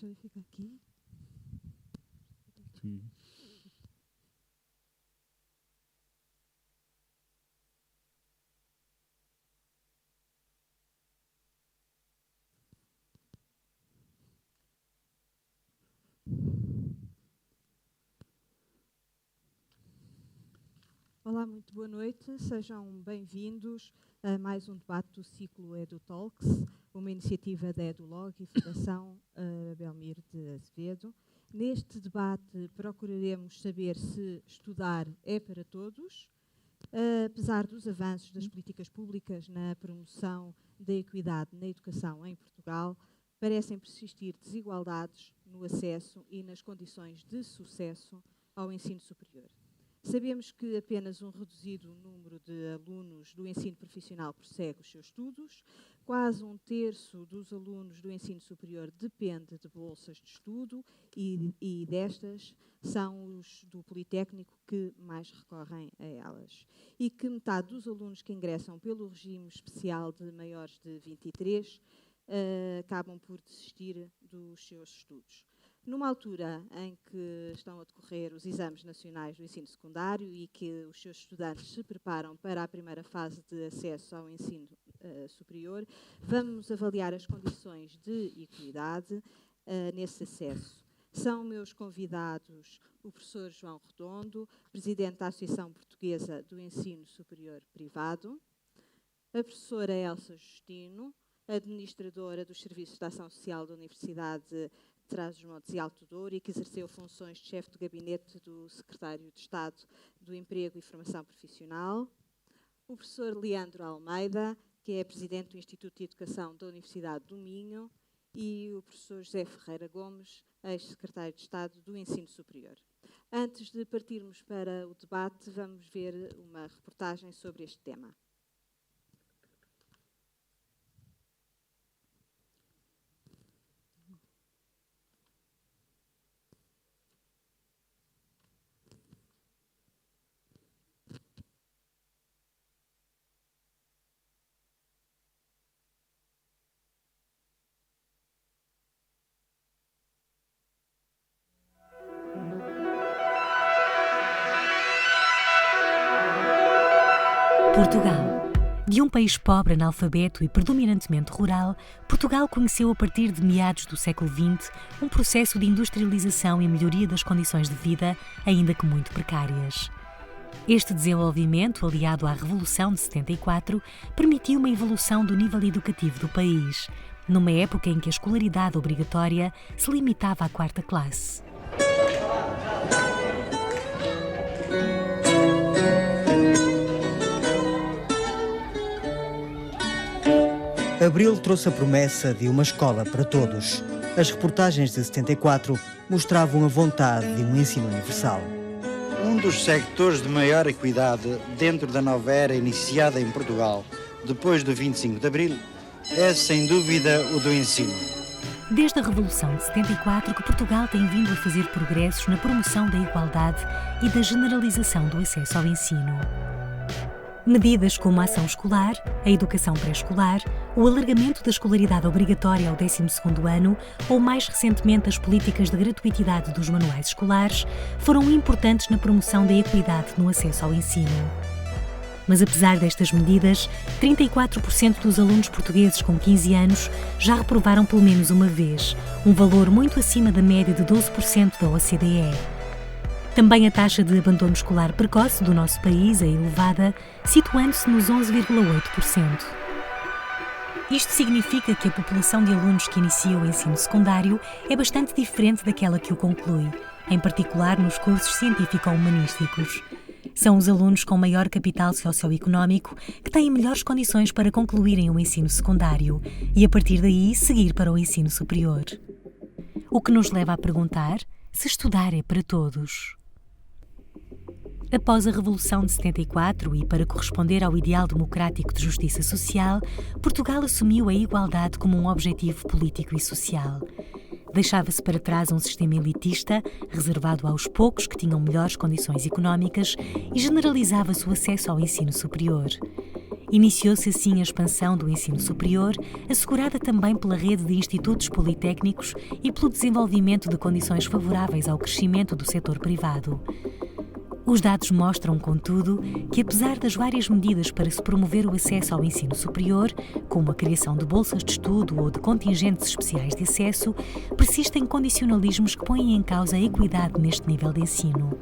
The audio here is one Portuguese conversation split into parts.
Deixa eu ficar aqui. Sim. Olá, muito boa noite. Sejam bem-vindos a mais um debate do ciclo EduTalks, uma iniciativa da EduLog e Fundação Belmiro de Azevedo. Neste debate procuraremos saber se estudar é para todos, apesar dos avanços das políticas públicas na promoção da equidade na educação em Portugal, parecem persistir desigualdades no acesso e nas condições de sucesso ao ensino superior. Sabemos que apenas um reduzido número de alunos do ensino profissional prossegue os seus estudos, quase um terço dos alunos do ensino superior depende de bolsas de estudo e destas são os do Politécnico que mais recorrem a elas. E que metade dos alunos que ingressam pelo regime especial de maiores de 23 acabam por desistir dos seus estudos. Numa altura em que estão a decorrer os exames nacionais do ensino secundário e que os seus estudantes se preparam para a primeira fase de acesso ao ensino superior, vamos avaliar as condições de equidade nesse acesso. São meus convidados o professor João Redondo, presidente da Associação Portuguesa do Ensino Superior Privado, a professora Elsa Justino, administradora dos Serviços de Ação Social da Universidade de Trás-os-Montes e Alto Douro e que exerceu funções de chefe de gabinete do secretário de Estado do Emprego e Formação Profissional, o professor Leandro Almeida, que é presidente do Instituto de Educação da Universidade do Minho, e o professor José Ferreira Gomes, ex-secretário de Estado do Ensino Superior. Antes de partirmos para o debate, vamos ver uma reportagem sobre este tema. Portugal. De um país pobre, analfabeto e predominantemente rural, Portugal conheceu a partir de meados do século XX um processo de industrialização e melhoria das condições de vida, ainda que muito precárias. Este desenvolvimento, aliado à Revolução de 74, permitiu uma evolução do nível educativo do país, numa época em que a escolaridade obrigatória se limitava à 4ª classe. Abril trouxe a promessa de uma escola para todos. As reportagens de 74 mostravam a vontade de um ensino universal. Um dos sectores de maior equidade dentro da nova era iniciada em Portugal, depois do 25 de Abril, é sem dúvida o do ensino. Desde a Revolução de 74 que Portugal tem vindo a fazer progressos na promoção da igualdade e da generalização do acesso ao ensino. Medidas como a ação escolar, a educação pré-escolar, o alargamento da escolaridade obrigatória ao 12º ano ou, mais recentemente, as políticas de gratuitidade dos manuais escolares foram importantes na promoção da equidade no acesso ao ensino. Mas, apesar destas medidas, 34% dos alunos portugueses com 15 anos já reprovaram pelo menos uma vez, um valor muito acima da média de 12% da OCDE. Também a taxa de abandono escolar precoce do nosso país é elevada, situando-se nos 11,8%. Isto significa que a população de alunos que inicia o ensino secundário é bastante diferente daquela que o conclui, em particular nos cursos científico-humanísticos. São os alunos com maior capital socioeconómico que têm melhores condições para concluírem o ensino secundário e, a partir daí, seguir para o ensino superior. O que nos leva a perguntar se estudar é para todos. Após a Revolução de 74 e para corresponder ao ideal democrático de justiça social, Portugal assumiu a igualdade como um objetivo político e social. Deixava-se para trás um sistema elitista, reservado aos poucos que tinham melhores condições económicas, e generalizava-se o acesso ao ensino superior. Iniciou-se assim a expansão do ensino superior, assegurada também pela rede de institutos politécnicos e pelo desenvolvimento de condições favoráveis ao crescimento do setor privado. Os dados mostram, contudo, que apesar das várias medidas para se promover o acesso ao ensino superior, como a criação de bolsas de estudo ou de contingentes especiais de acesso, persistem condicionalismos que põem em causa a equidade neste nível de ensino.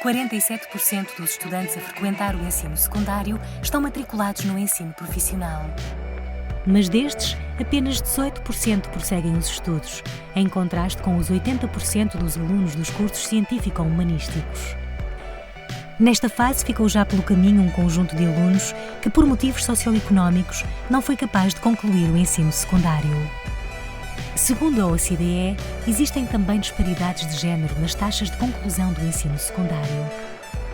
47% dos estudantes a frequentar o ensino secundário estão matriculados no ensino profissional. Mas destes, apenas 18% prosseguem os estudos, em contraste com os 80% dos alunos dos cursos científico-humanísticos. Nesta fase ficou já pelo caminho um conjunto de alunos que, por motivos socioeconómicos, não foi capaz de concluir o ensino secundário. Segundo a OCDE, existem também disparidades de género nas taxas de conclusão do ensino secundário.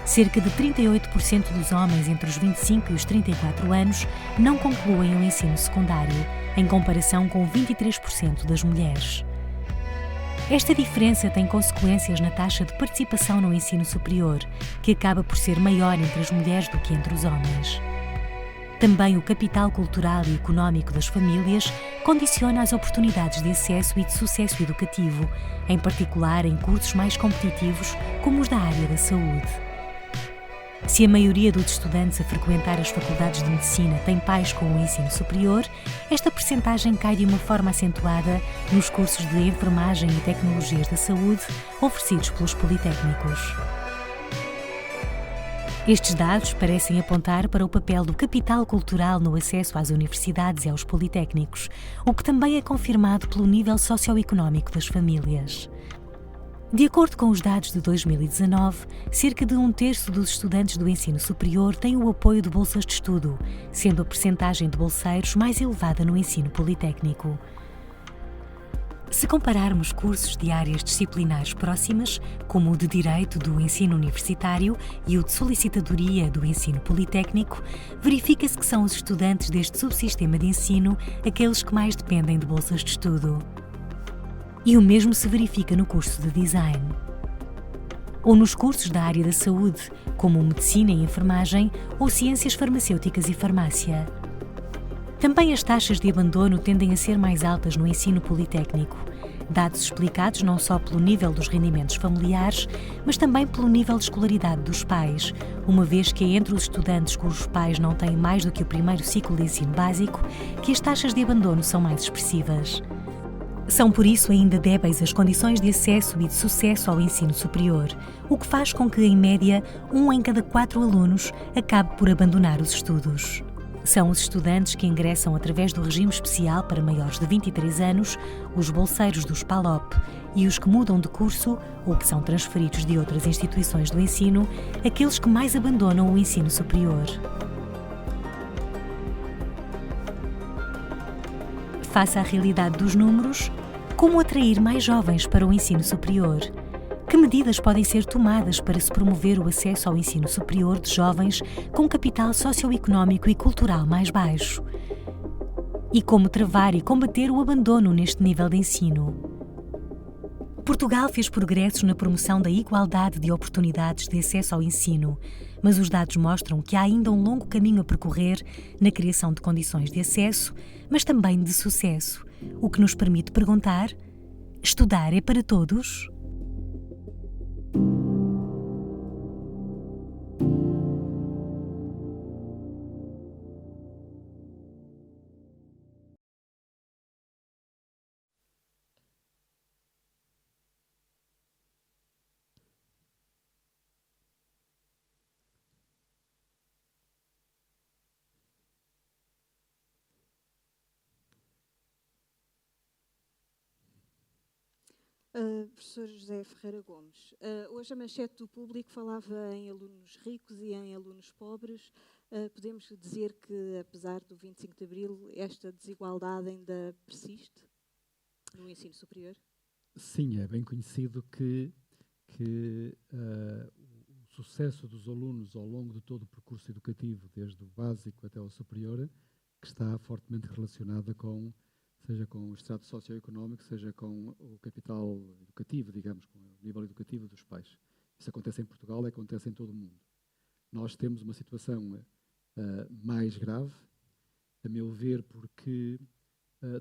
Cerca de 38% dos homens entre os 25 e os 34 anos não concluem o ensino secundário, em comparação com 23% das mulheres. Esta diferença tem consequências na taxa de participação no ensino superior, que acaba por ser maior entre as mulheres do que entre os homens. Também o capital cultural e económico das famílias condiciona as oportunidades de acesso e de sucesso educativo, em particular em cursos mais competitivos, como os da área da saúde. Se a maioria dos estudantes a frequentar as faculdades de medicina tem pais com o ensino superior, esta percentagem cai de uma forma acentuada nos cursos de enfermagem e tecnologias da saúde oferecidos pelos politécnicos. Estes dados parecem apontar para o papel do capital cultural no acesso às universidades e aos politécnicos, o que também é confirmado pelo nível socioeconómico das famílias. De acordo com os dados de 2019, cerca de 1/3 dos estudantes do ensino superior têm o apoio de bolsas de estudo, sendo a percentagem de bolseiros mais elevada no ensino politécnico. Se compararmos cursos de áreas disciplinares próximas, como o de Direito do ensino universitário e o de Solicitadoria do ensino politécnico, verifica-se que são os estudantes deste subsistema de ensino aqueles que mais dependem de bolsas de estudo. E o mesmo se verifica no curso de Design. Ou nos cursos da área da saúde, como Medicina e Enfermagem ou Ciências Farmacêuticas e Farmácia. Também as taxas de abandono tendem a ser mais altas no ensino politécnico, dados explicados não só pelo nível dos rendimentos familiares, mas também pelo nível de escolaridade dos pais, uma vez que é entre os estudantes cujos pais não têm mais do que o primeiro ciclo de ensino básico que as taxas de abandono são mais expressivas. São por isso ainda débeis as condições de acesso e de sucesso ao ensino superior, o que faz com que, em média, 1 em cada 4 alunos acabe por abandonar os estudos. São os estudantes que ingressam através do regime especial para maiores de 23 anos, os bolseiros dos PALOP e os que mudam de curso ou que são transferidos de outras instituições do ensino, aqueles que mais abandonam o ensino superior. Face à realidade dos números, como atrair mais jovens para o ensino superior? Que medidas podem ser tomadas para se promover o acesso ao ensino superior de jovens com capital socioeconómico e cultural mais baixo? E como travar e combater o abandono neste nível de ensino? Portugal fez progressos na promoção da igualdade de oportunidades de acesso ao ensino, mas os dados mostram que há ainda um longo caminho a percorrer na criação de condições de acesso, mas também de sucesso, o que nos permite perguntar: estudar é para todos? Professor José Ferreira Gomes, hoje a manchete do Público falava em alunos ricos e em alunos pobres. Podemos dizer que, apesar do 25 de Abril, esta desigualdade ainda persiste no ensino superior? Sim, é bem conhecido que o sucesso dos alunos ao longo de todo o percurso educativo, desde o básico até ao superior, que está fortemente relacionada seja com o estado socioeconómico, seja com o capital educativo, digamos, com o nível educativo dos pais. Isso acontece em Portugal e acontece em todo o mundo. Nós temos uma situação mais grave, a meu ver, porque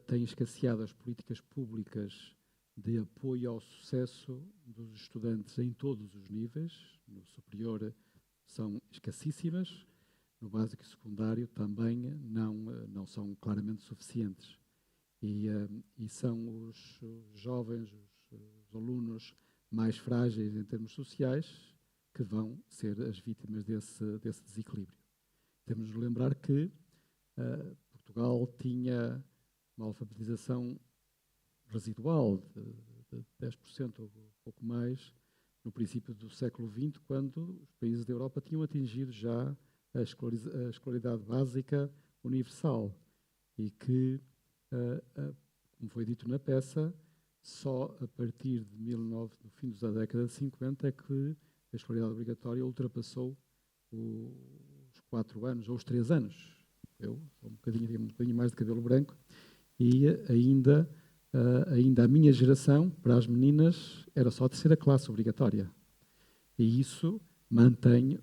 tem escasseado as políticas públicas de apoio ao sucesso dos estudantes em todos os níveis. No superior são escassíssimas, no básico e secundário também não são claramente suficientes. E são os jovens, os alunos mais frágeis em termos sociais que vão ser as vítimas desse desequilíbrio. Temos de lembrar que Portugal tinha uma alfabetização residual de 10% ou pouco mais no princípio do século XX, quando os países da Europa tinham atingido já a escolaridade básica universal e que, como foi dito na peça, só a partir de no fim da década de 50 é que a escolaridade obrigatória ultrapassou os 4 anos ou os 3 anos. Eu sou um bocadinho mais de cabelo branco e ainda a minha geração, para as meninas, era só a terceira classe obrigatória. E isso mantém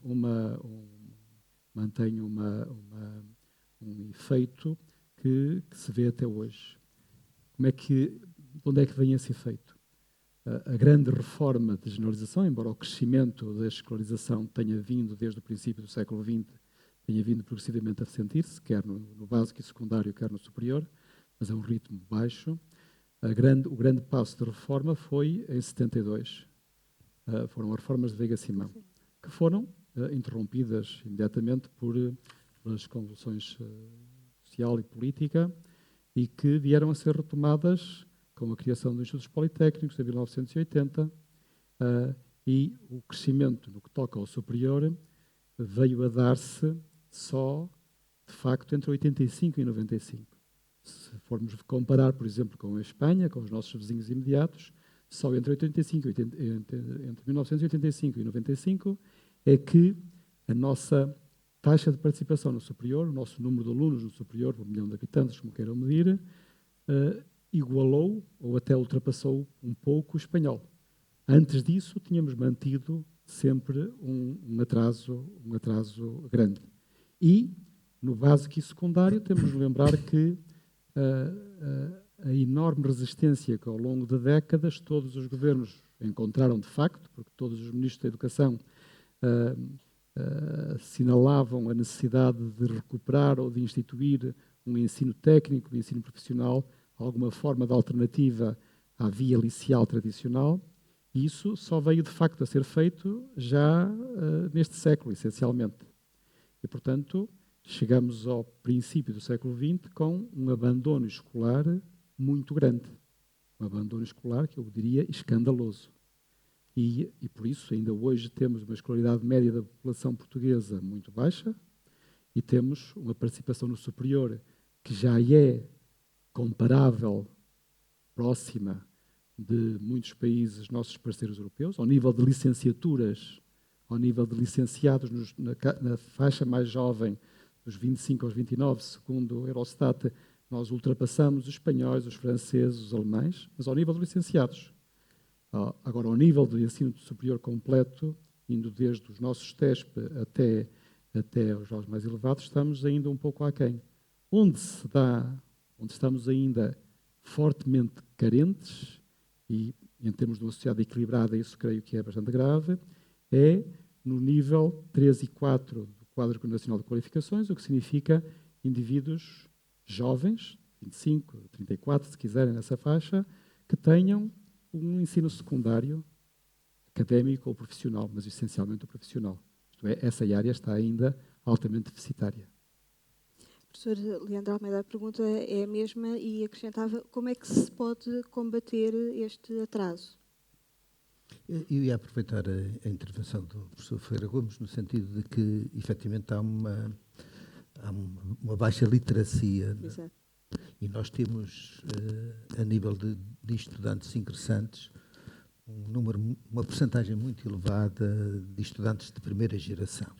um efeito que se vê até hoje. De onde é que vem esse efeito? A grande reforma de generalização, embora o crescimento da escolarização tenha vindo desde o princípio do século XX, tenha vindo progressivamente a sentir-se, quer no básico e secundário, quer no superior, mas a um ritmo baixo. O grande passo de reforma foi em 72. Foram as reformas de Veiga Simão, que foram interrompidas imediatamente pelas convulsões social e política e que vieram a ser retomadas com a criação dos Institutos Politécnicos em 1980 e o crescimento no que toca ao superior veio a dar-se só, de facto, entre 85 e 95. Se formos comparar, por exemplo, com a Espanha, com os nossos vizinhos imediatos, só entre 1985 e 95 é que a nossa taxa de participação no superior, o nosso número de alunos no superior, por 1 milhão de habitantes, como queiram medir, igualou ou até ultrapassou um pouco o espanhol. Antes disso, tínhamos mantido sempre um atraso grande. E, no básico e secundário, temos de lembrar que a enorme resistência que, ao longo de décadas, todos os governos encontraram de facto, porque todos os ministros da Educação assinalavam a necessidade de recuperar ou de instituir um ensino técnico, um ensino profissional, alguma forma de alternativa à via liceal tradicional, e isso só veio de facto a ser feito já neste século, essencialmente. E, portanto, chegamos ao princípio do século XX com um abandono escolar muito grande. Um abandono escolar que eu diria escandaloso. E por isso, ainda hoje, temos uma escolaridade média da população portuguesa muito baixa e temos uma participação no superior que já é comparável, próxima de muitos países, nossos parceiros europeus, ao nível de licenciaturas, ao nível de licenciados na faixa mais jovem, dos 25 aos 29, segundo o Eurostat, nós ultrapassamos os espanhóis, os franceses, os alemães, mas ao nível de licenciados. Agora, ao nível do ensino superior completo, indo desde os nossos TESP até os graus mais elevados, estamos ainda um pouco aquém. Onde estamos ainda fortemente carentes, e em termos de uma sociedade equilibrada, isso creio que é bastante grave, é no nível 3 e 4 do Quadro Nacional de Qualificações, o que significa indivíduos jovens, 25, 34, se quiserem, nessa faixa, que tenham um ensino secundário, académico ou profissional, mas essencialmente o profissional. Isto é, essa área está ainda altamente deficitária. Professor Leandro Almeida, a pergunta é a mesma e acrescentava como é que se pode combater este atraso? Eu ia aproveitar a intervenção do professor Ferreira Gomes no sentido de que, efetivamente, há uma baixa literacia. Exato. E nós temos, a nível de estudantes ingressantes, uma percentagem muito elevada de estudantes de primeira geração.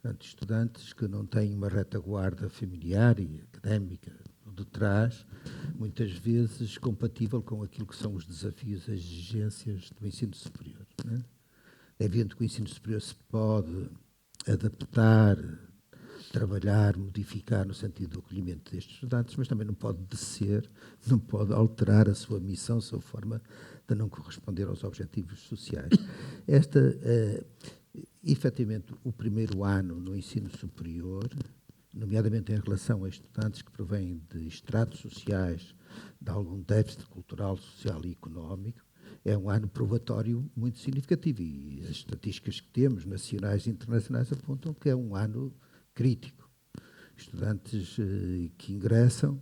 Portanto, estudantes que não têm uma retaguarda familiar e académica de trás, muitas vezes compatível com aquilo que são os desafios, as exigências do ensino superior. É evidente que o ensino superior se pode adaptar trabalhar, modificar no sentido do acolhimento destes estudantes, mas também não pode descer, não pode alterar a sua missão, a sua forma de não corresponder aos objetivos sociais. Efetivamente, o primeiro ano no ensino superior, nomeadamente em relação a estudantes que provêm de estratos sociais de algum déficit cultural, social e económico, é um ano probatório muito significativo e as estatísticas que temos, nacionais e internacionais, apontam que é um ano crítico. Estudantes que ingressam,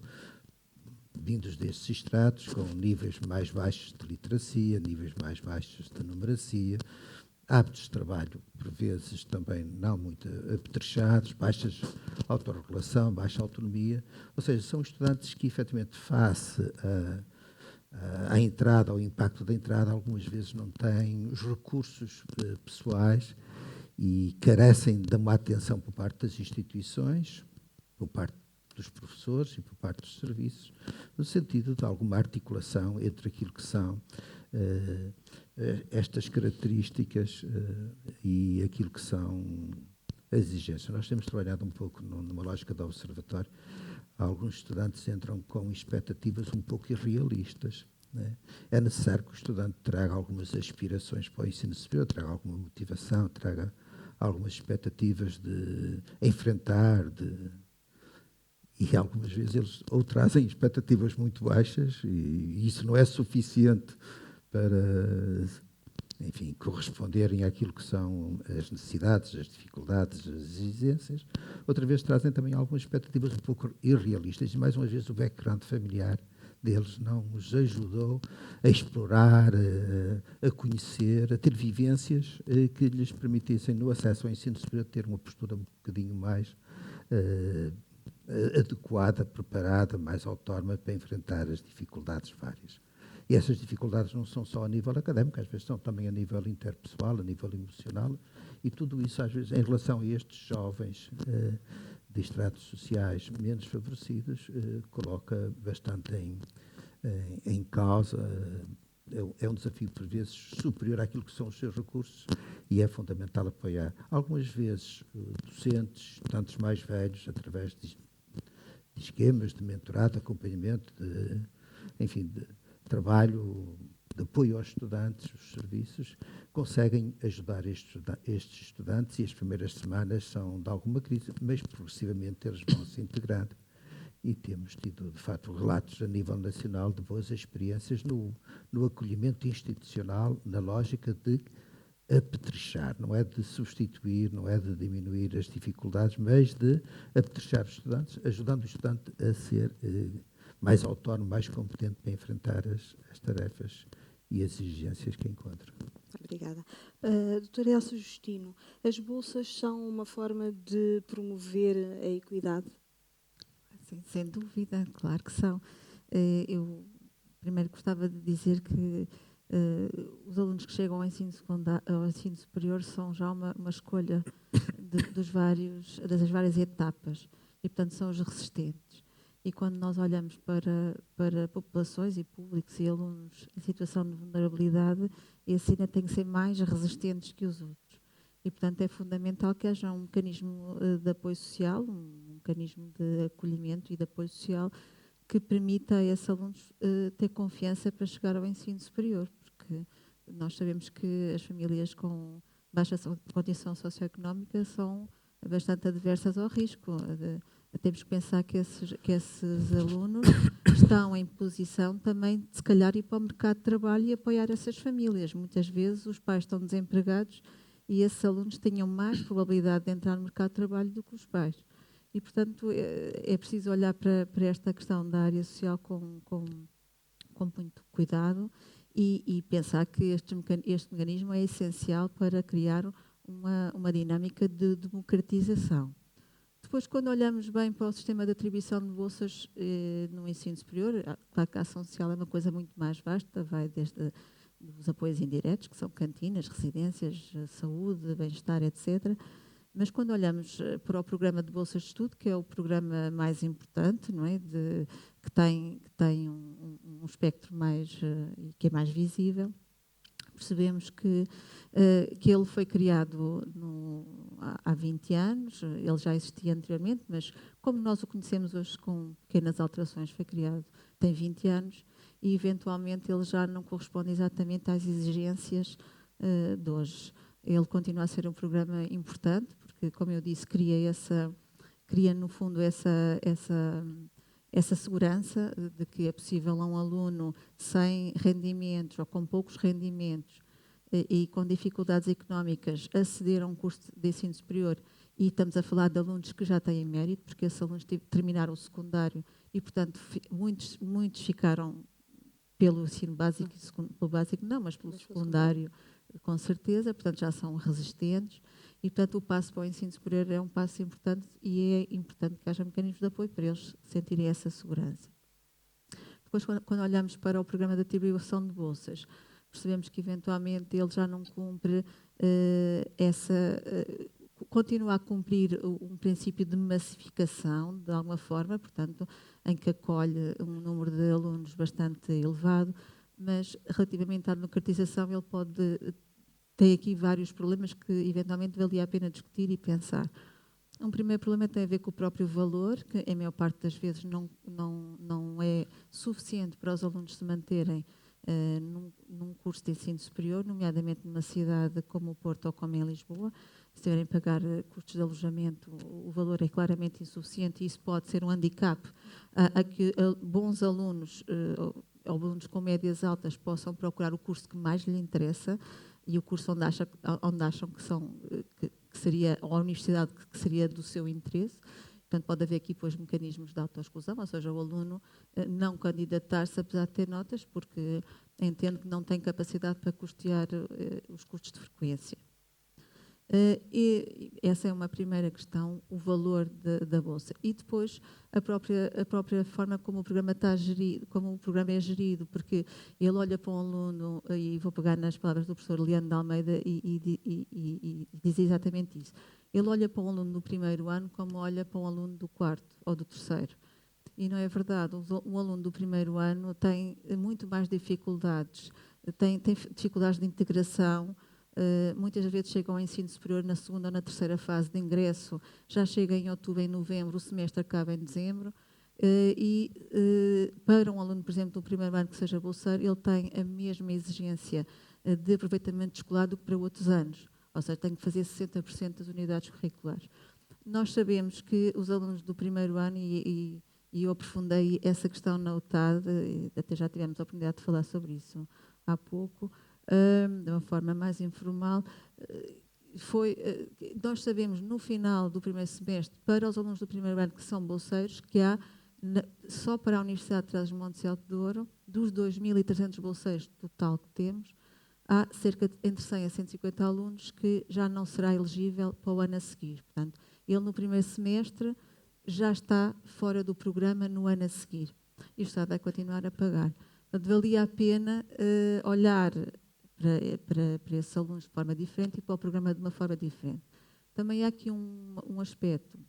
vindos destes estratos, com níveis mais baixos de literacia, níveis mais baixos de numeracia, hábitos de trabalho, por vezes, também não muito apetrechados, baixa autorregulação, baixa autonomia, ou seja, são estudantes que, efetivamente, face à entrada, ao impacto da entrada, algumas vezes não têm os recursos pessoais e carecem de uma atenção por parte das instituições, por parte dos professores e por parte dos serviços, no sentido de alguma articulação entre aquilo que são estas características e aquilo que são as exigências. Nós temos trabalhado um pouco numa lógica de observatório. Alguns estudantes entram com expectativas um pouco irrealistas. Né? É necessário que o estudante traga algumas aspirações para o ensino superior, traga alguma motivação, traga algumas expectativas de enfrentar, e algumas vezes eles ou trazem expectativas muito baixas e isso não é suficiente para, enfim, corresponderem àquilo que são as necessidades, as dificuldades, as exigências. Outra vez trazem também algumas expectativas um pouco irrealistas e, mais uma vez, o background familiar deles não os ajudou a explorar, a conhecer, a ter vivências que lhes permitissem, no acesso ao ensino superior, ter uma postura um bocadinho mais adequada, preparada, mais autónoma para enfrentar as dificuldades várias. E essas dificuldades não são só a nível académico, às vezes são também a nível interpessoal, a nível emocional, e tudo isso, às vezes, em relação a estes jovens de estratos sociais menos favorecidos, coloca bastante em causa. É um desafio, por vezes, superior àquilo que são os seus recursos e é fundamental apoiar. Algumas vezes, docentes, estudantes mais velhos, através de esquemas de mentorado, de acompanhamento, de trabalho, de apoio aos estudantes, os serviços, conseguem ajudar estes estudantes e as primeiras semanas são de alguma crise, mas progressivamente eles vão se integrando. E temos tido, de facto, relatos a nível nacional de boas experiências no acolhimento institucional, na lógica de apetrechar, não é de substituir, não é de diminuir as dificuldades, mas de apetrechar os estudantes, ajudando o estudante a ser mais autónomo, mais competente para enfrentar as tarefas e as exigências que encontra. Obrigada. Dr. Elcio Justino, as bolsas são uma forma de promover a equidade? Sim, sem dúvida, claro que são. Eu primeiro gostava de dizer que os alunos que chegam ao ensino superior são já uma escolha das várias etapas e, portanto, são os resistentes. E quando nós olhamos para populações e públicos e alunos em situação de vulnerabilidade, esses ainda têm que ser mais resistentes que os outros. E, portanto, é fundamental que haja um mecanismo de apoio social, um mecanismo de acolhimento e de apoio social que permita a esses alunos ter confiança para chegar ao ensino superior, porque nós sabemos que as famílias com baixa condição socioeconómica são bastante adversas ao risco. Temos que pensar que esses alunos estão em posição também de, se calhar, ir para o mercado de trabalho e apoiar essas famílias. Muitas vezes os pais estão desempregados e esses alunos tenham mais probabilidade de entrar no mercado de trabalho do que os pais. E, portanto, é preciso olhar para esta questão da área social com muito cuidado e pensar que este mecanismo é essencial para criar uma dinâmica de democratização. Depois, quando olhamos bem para o sistema de atribuição de bolsas no ensino superior, claro que a ação social é uma coisa muito mais vasta, vai desde os apoios indiretos, que são cantinas, residências, saúde, bem-estar, etc. Mas quando olhamos para o programa de bolsas de estudo, que é o programa mais importante, não é? Que tem um espectro que é mais visível, percebemos que ele foi criado há 20 anos, ele já existia anteriormente, mas como nós o conhecemos hoje com pequenas alterações, foi criado tem 20 anos e eventualmente ele já não corresponde exatamente às exigências de hoje. Ele continua a ser um programa importante, porque, como eu disse, cria no fundo essa segurança de que é possível a um aluno sem rendimentos ou com poucos rendimentos e com dificuldades económicas aceder a um curso de ensino superior, e estamos a falar de alunos que já têm mérito, porque esses alunos terminaram o secundário e, portanto, muitos ficaram pelo ensino básico, pelo básico não, mas pelo secundário, com certeza, portanto já são resistentes e, portanto, o passo para o ensino superior é um passo importante e é importante que haja mecanismos de apoio para eles sentirem essa segurança. Depois, quando olhamos para o programa de atribuição de bolsas, percebemos que, eventualmente, ele já não cumpre continua a cumprir um princípio de massificação, de alguma forma, portanto, em que acolhe um número de alunos bastante elevado, mas relativamente à democratização ele tem aqui vários problemas que eventualmente valia a pena discutir e pensar. Um primeiro problema tem a ver com o próprio valor, que a maior parte das vezes não é suficiente para os alunos se manterem num curso de ensino superior, nomeadamente numa cidade como o Porto ou como em Lisboa. Se tiverem que pagar custos de alojamento, o valor é claramente insuficiente e isso pode ser um handicap a que bons alunos ou alunos com médias altas possam procurar o curso que mais lhe interessa e o curso onde acham que seria, ou a universidade que seria do seu interesse. Portanto, pode haver aqui depois mecanismos de autoexclusão, ou seja, o aluno não candidatar-se apesar de ter notas, porque entende que não tem capacidade para custear os custos de frequência. E essa é uma primeira questão, o valor da bolsa. E depois a própria forma como o programa está gerido, como o programa é gerido, porque ele olha para um aluno, e vou pegar nas palavras do professor Leandro de Almeida e diz exatamente isso. Ele olha para um aluno do primeiro ano como olha para um aluno do quarto ou do terceiro. E não é verdade. Um aluno do primeiro ano tem muito mais dificuldades, tem dificuldades de integração. Muitas vezes chegam ao ensino superior na segunda ou na terceira fase de ingresso, já chega em outubro, em novembro, o semestre acaba em dezembro, para um aluno, por exemplo, do primeiro ano que seja bolseiro, ele tem a mesma exigência de aproveitamento escolar do que para outros anos, ou seja, tem que fazer 60% das unidades curriculares. Nós sabemos que os alunos do primeiro ano, e eu aprofundei essa questão na UTAD, até já tivemos a oportunidade de falar sobre isso há pouco, de uma forma mais informal, nós sabemos no final do primeiro semestre, para os alunos do primeiro ano que são bolseiros, que há, só para a Universidade de Trás-os-Montes e Alto Douro, dos 2.300 bolseiros total que temos, há cerca de entre 100 a 150 alunos que já não será elegível para o ano a seguir. Portanto, ele no primeiro semestre já está fora do programa no ano a seguir. E o Estado vai continuar a pagar. Portanto, valia a pena olhar para esses alunos de forma diferente e para o programa de uma forma diferente. Também há aqui um aspecto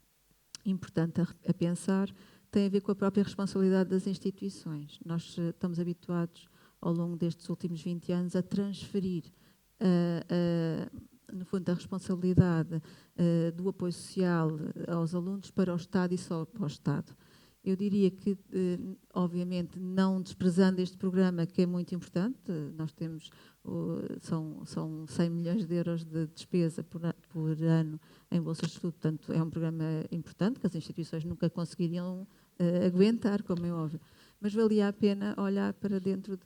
importante a pensar, tem a ver com a própria responsabilidade das instituições. Nós estamos habituados, ao longo destes últimos 20 anos, a transferir, no fundo, a responsabilidade do apoio social aos alunos para o Estado e só para o Estado. Eu diria que, obviamente, não desprezando este programa, que é muito importante, nós temos, são 100 milhões de euros de despesa por ano em bolsas de estudo, portanto, é um programa importante, que as instituições nunca conseguiriam aguentar, como é óbvio. Mas valia a pena olhar para dentro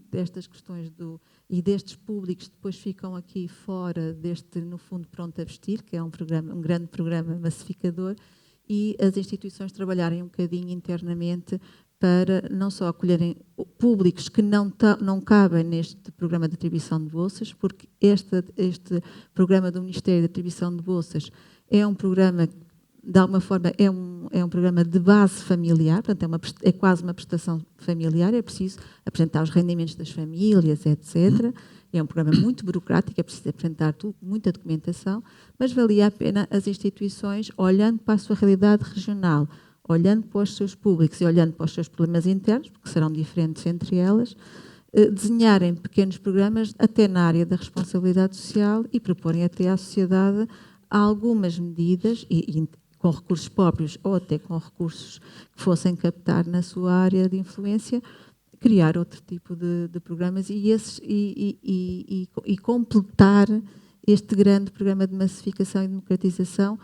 destas questões e destes públicos que depois ficam aqui fora deste, no fundo, Pronto a Vestir, que é um grande programa massificador, e as instituições trabalharem um bocadinho internamente para não só acolherem públicos que não cabem neste programa de atribuição de bolsas, porque este programa do Ministério de Atribuição de Bolsas é um programa, de alguma forma, é um programa de base familiar, portanto é quase uma prestação familiar, é preciso apresentar os rendimentos das famílias, etc., é um programa muito burocrático, é preciso apresentar muita documentação, mas valia a pena as instituições, olhando para a sua realidade regional, olhando para os seus públicos e olhando para os seus problemas internos, porque serão diferentes entre elas, desenharem pequenos programas até na área da responsabilidade social e proporem até à sociedade há algumas medidas, e com recursos próprios ou até com recursos que fossem captar na sua área de influência, criar outro tipo de programas e completar este grande programa de massificação e democratização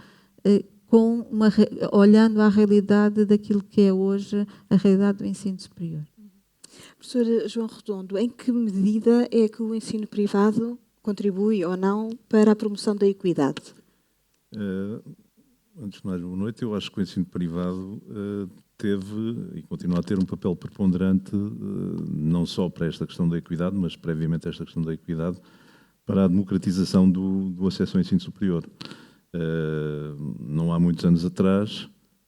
olhando à realidade daquilo que é hoje a realidade do ensino superior. Professor João Redondo, em que medida é que o ensino privado contribui ou não para a promoção da equidade? Antes de mais, boa noite. Eu acho que o ensino privado teve e continua a ter um papel preponderante, não só para esta questão da equidade, mas previamente a esta questão da equidade, para a democratização do acesso ao ensino superior. Não há muitos anos atrás,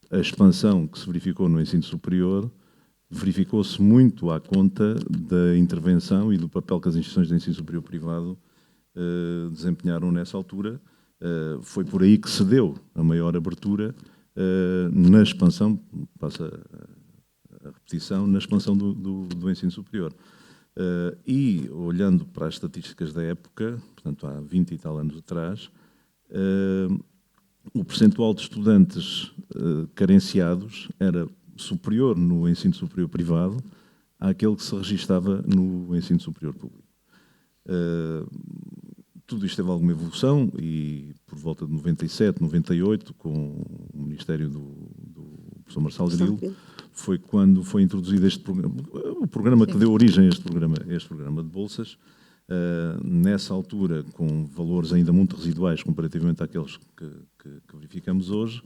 a expansão que se verificou no ensino superior verificou-se muito à conta da intervenção e do papel que as instituições de ensino superior privado desempenharam nessa altura. Foi por aí que se deu a maior abertura na expansão, passa a repetição, na expansão do ensino superior. E, olhando para as estatísticas da época, portanto há 20 e tal anos atrás, o percentual de estudantes carenciados era superior no ensino superior privado àquele que se registava no ensino superior público. Tudo isto teve alguma evolução e, por volta de 97, 98, com o Ministério do professor Marçal Grilo, foi quando foi introduzido este programa, o programa que deu origem a este programa de bolsas, nessa altura com valores ainda muito residuais comparativamente àqueles que verificamos hoje,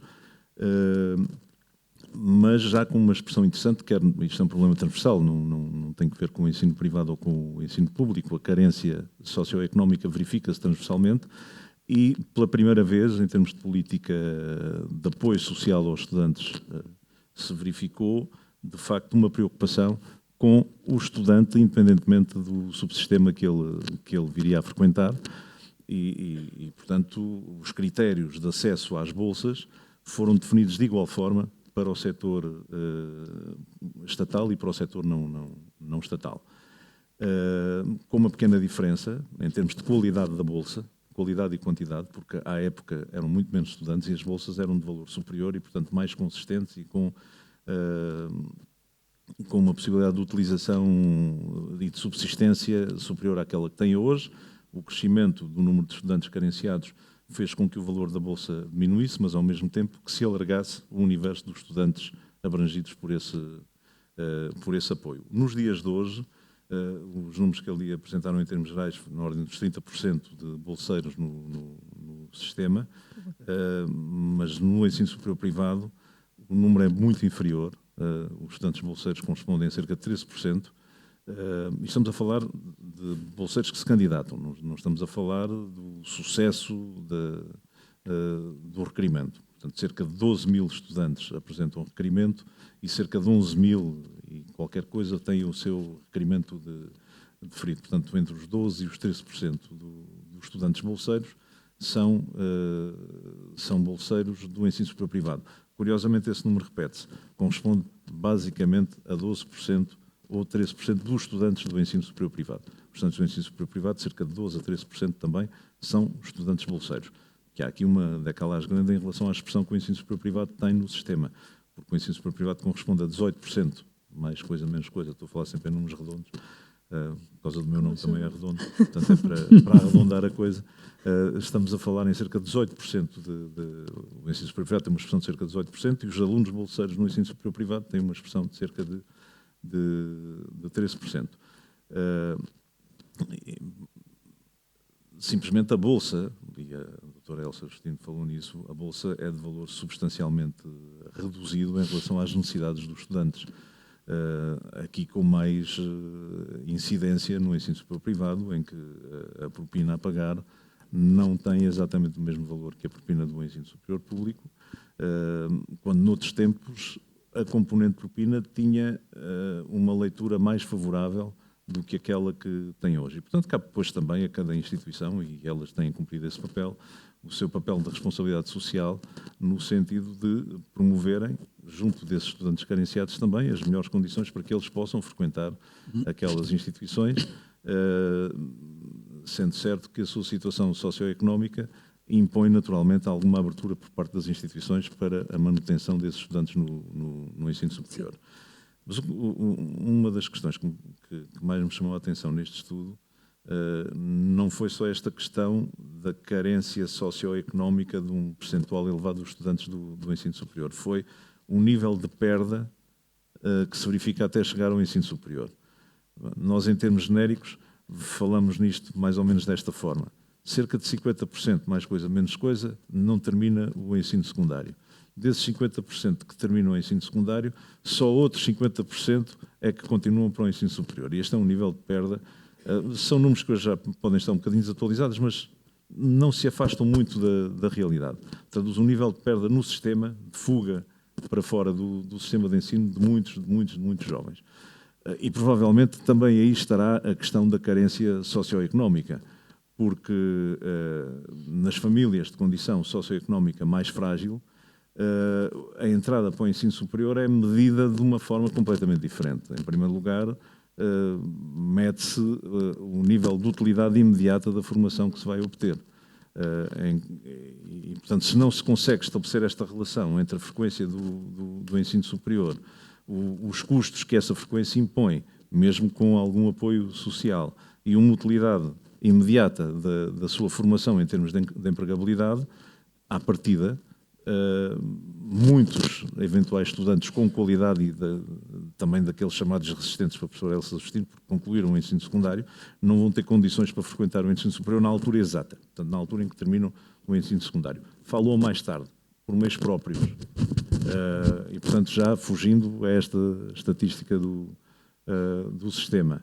mas já com uma expressão interessante, que isto é um problema transversal, não tem que ver com o ensino privado ou com o ensino público, a carência socioeconómica verifica-se transversalmente e, pela primeira vez, em termos de política de apoio social aos estudantes, se verificou, de facto, uma preocupação com o estudante, independentemente do subsistema que ele viria a frequentar e, portanto, os critérios de acesso às bolsas foram definidos de igual forma para o setor estatal e para o setor não estatal. Com uma pequena diferença, em termos de qualidade da bolsa, qualidade e quantidade, porque à época eram muito menos estudantes e as bolsas eram de valor superior e, portanto, mais consistentes e com uma possibilidade de utilização e de subsistência superior àquela que tem hoje. O crescimento do número de estudantes carenciados fez com que o valor da bolsa diminuísse, mas ao mesmo tempo que se alargasse o universo dos estudantes abrangidos por esse apoio. Nos dias de hoje, os números que ali apresentaram em termos gerais, na ordem dos 30% de bolseiros no sistema, mas no ensino superior privado o número é muito inferior. Os estudantes bolseiros correspondem a cerca de 13%. E estamos a falar de bolseiros que se candidatam, não estamos a falar do sucesso do requerimento. Portanto, cerca de 12 mil estudantes apresentam requerimento e cerca de 11 mil e qualquer coisa têm o seu requerimento deferido. Portanto, entre os 12% e os 13% dos estudantes bolseiros são bolseiros do ensino superior privado. Curiosamente, esse número repete-se, corresponde basicamente a 12% ou 13% dos estudantes do ensino superior privado. Os estudantes do ensino superior privado, cerca de 12% a 13% também, são estudantes bolseiros. Que há aqui uma decalagem grande em relação à expressão que o ensino superior privado tem no sistema, porque o ensino superior privado corresponde a 18%, mais coisa, menos coisa, estou a falar sempre em números redondos, por causa do meu nome também é redondo, portanto é para arredondar a coisa. Estamos a falar em cerca de 18% o ensino superior privado tem uma expressão de cerca de 18% e os alunos bolseiros no ensino superior privado têm uma expressão de cerca de 13%. Simplesmente a bolsa, e a doutora Elsa Justino falou nisso, a bolsa é de valor substancialmente reduzido em relação às necessidades dos estudantes. Aqui com mais incidência no ensino superior privado, em que a propina a pagar não tem exatamente o mesmo valor que a propina do ensino superior público, quando noutros tempos a componente propina tinha uma leitura mais favorável do que aquela que tem hoje. E, portanto, cabe depois também a cada instituição, e elas têm cumprido esse papel, o seu papel de responsabilidade social, no sentido de promoverem, junto desses estudantes carenciados também, as melhores condições para que eles possam frequentar aquelas instituições, sendo certo que a sua situação socioeconómica impõe naturalmente alguma abertura por parte das instituições para a manutenção desses estudantes no ensino superior. Mas uma das questões que mais me chamou a atenção neste estudo não foi só esta questão da carência socioeconómica de um percentual elevado dos estudantes do ensino superior, foi um nível de perda que se verifica até chegar ao ensino superior. Nós, em termos genéricos, falamos nisto mais ou menos desta forma. Cerca de 50%, mais coisa, menos coisa, não termina o ensino secundário. Desses 50% que terminam o ensino secundário, só outros 50% é que continuam para o ensino superior. E este é um nível de perda. São números que hoje já podem estar um bocadinho desatualizados, mas não se afastam muito da realidade. Traduz um nível de perda no sistema, de fuga para fora do sistema de ensino de muitos jovens. E provavelmente também aí estará a questão da carência socioeconómica, porque nas famílias de condição socioeconómica mais frágil, a entrada para o ensino superior é medida de uma forma completamente diferente. Em primeiro lugar, mede-se o nível de utilidade imediata da formação que se vai obter. E, portanto, se não se consegue estabelecer esta relação entre a frequência do ensino superior, os custos que essa frequência impõe, mesmo com algum apoio social, e uma utilidade imediata da sua formação em termos de empregabilidade, à partida, muitos eventuais estudantes com qualidade e também daqueles chamados resistentes para a professora Elsa Justino, porque concluíram o ensino secundário, não vão ter condições para frequentar o ensino superior na altura exata, portanto, na altura em que terminam o ensino secundário. Falou mais tarde, por meios próprios, e, portanto, já fugindo a esta estatística do sistema.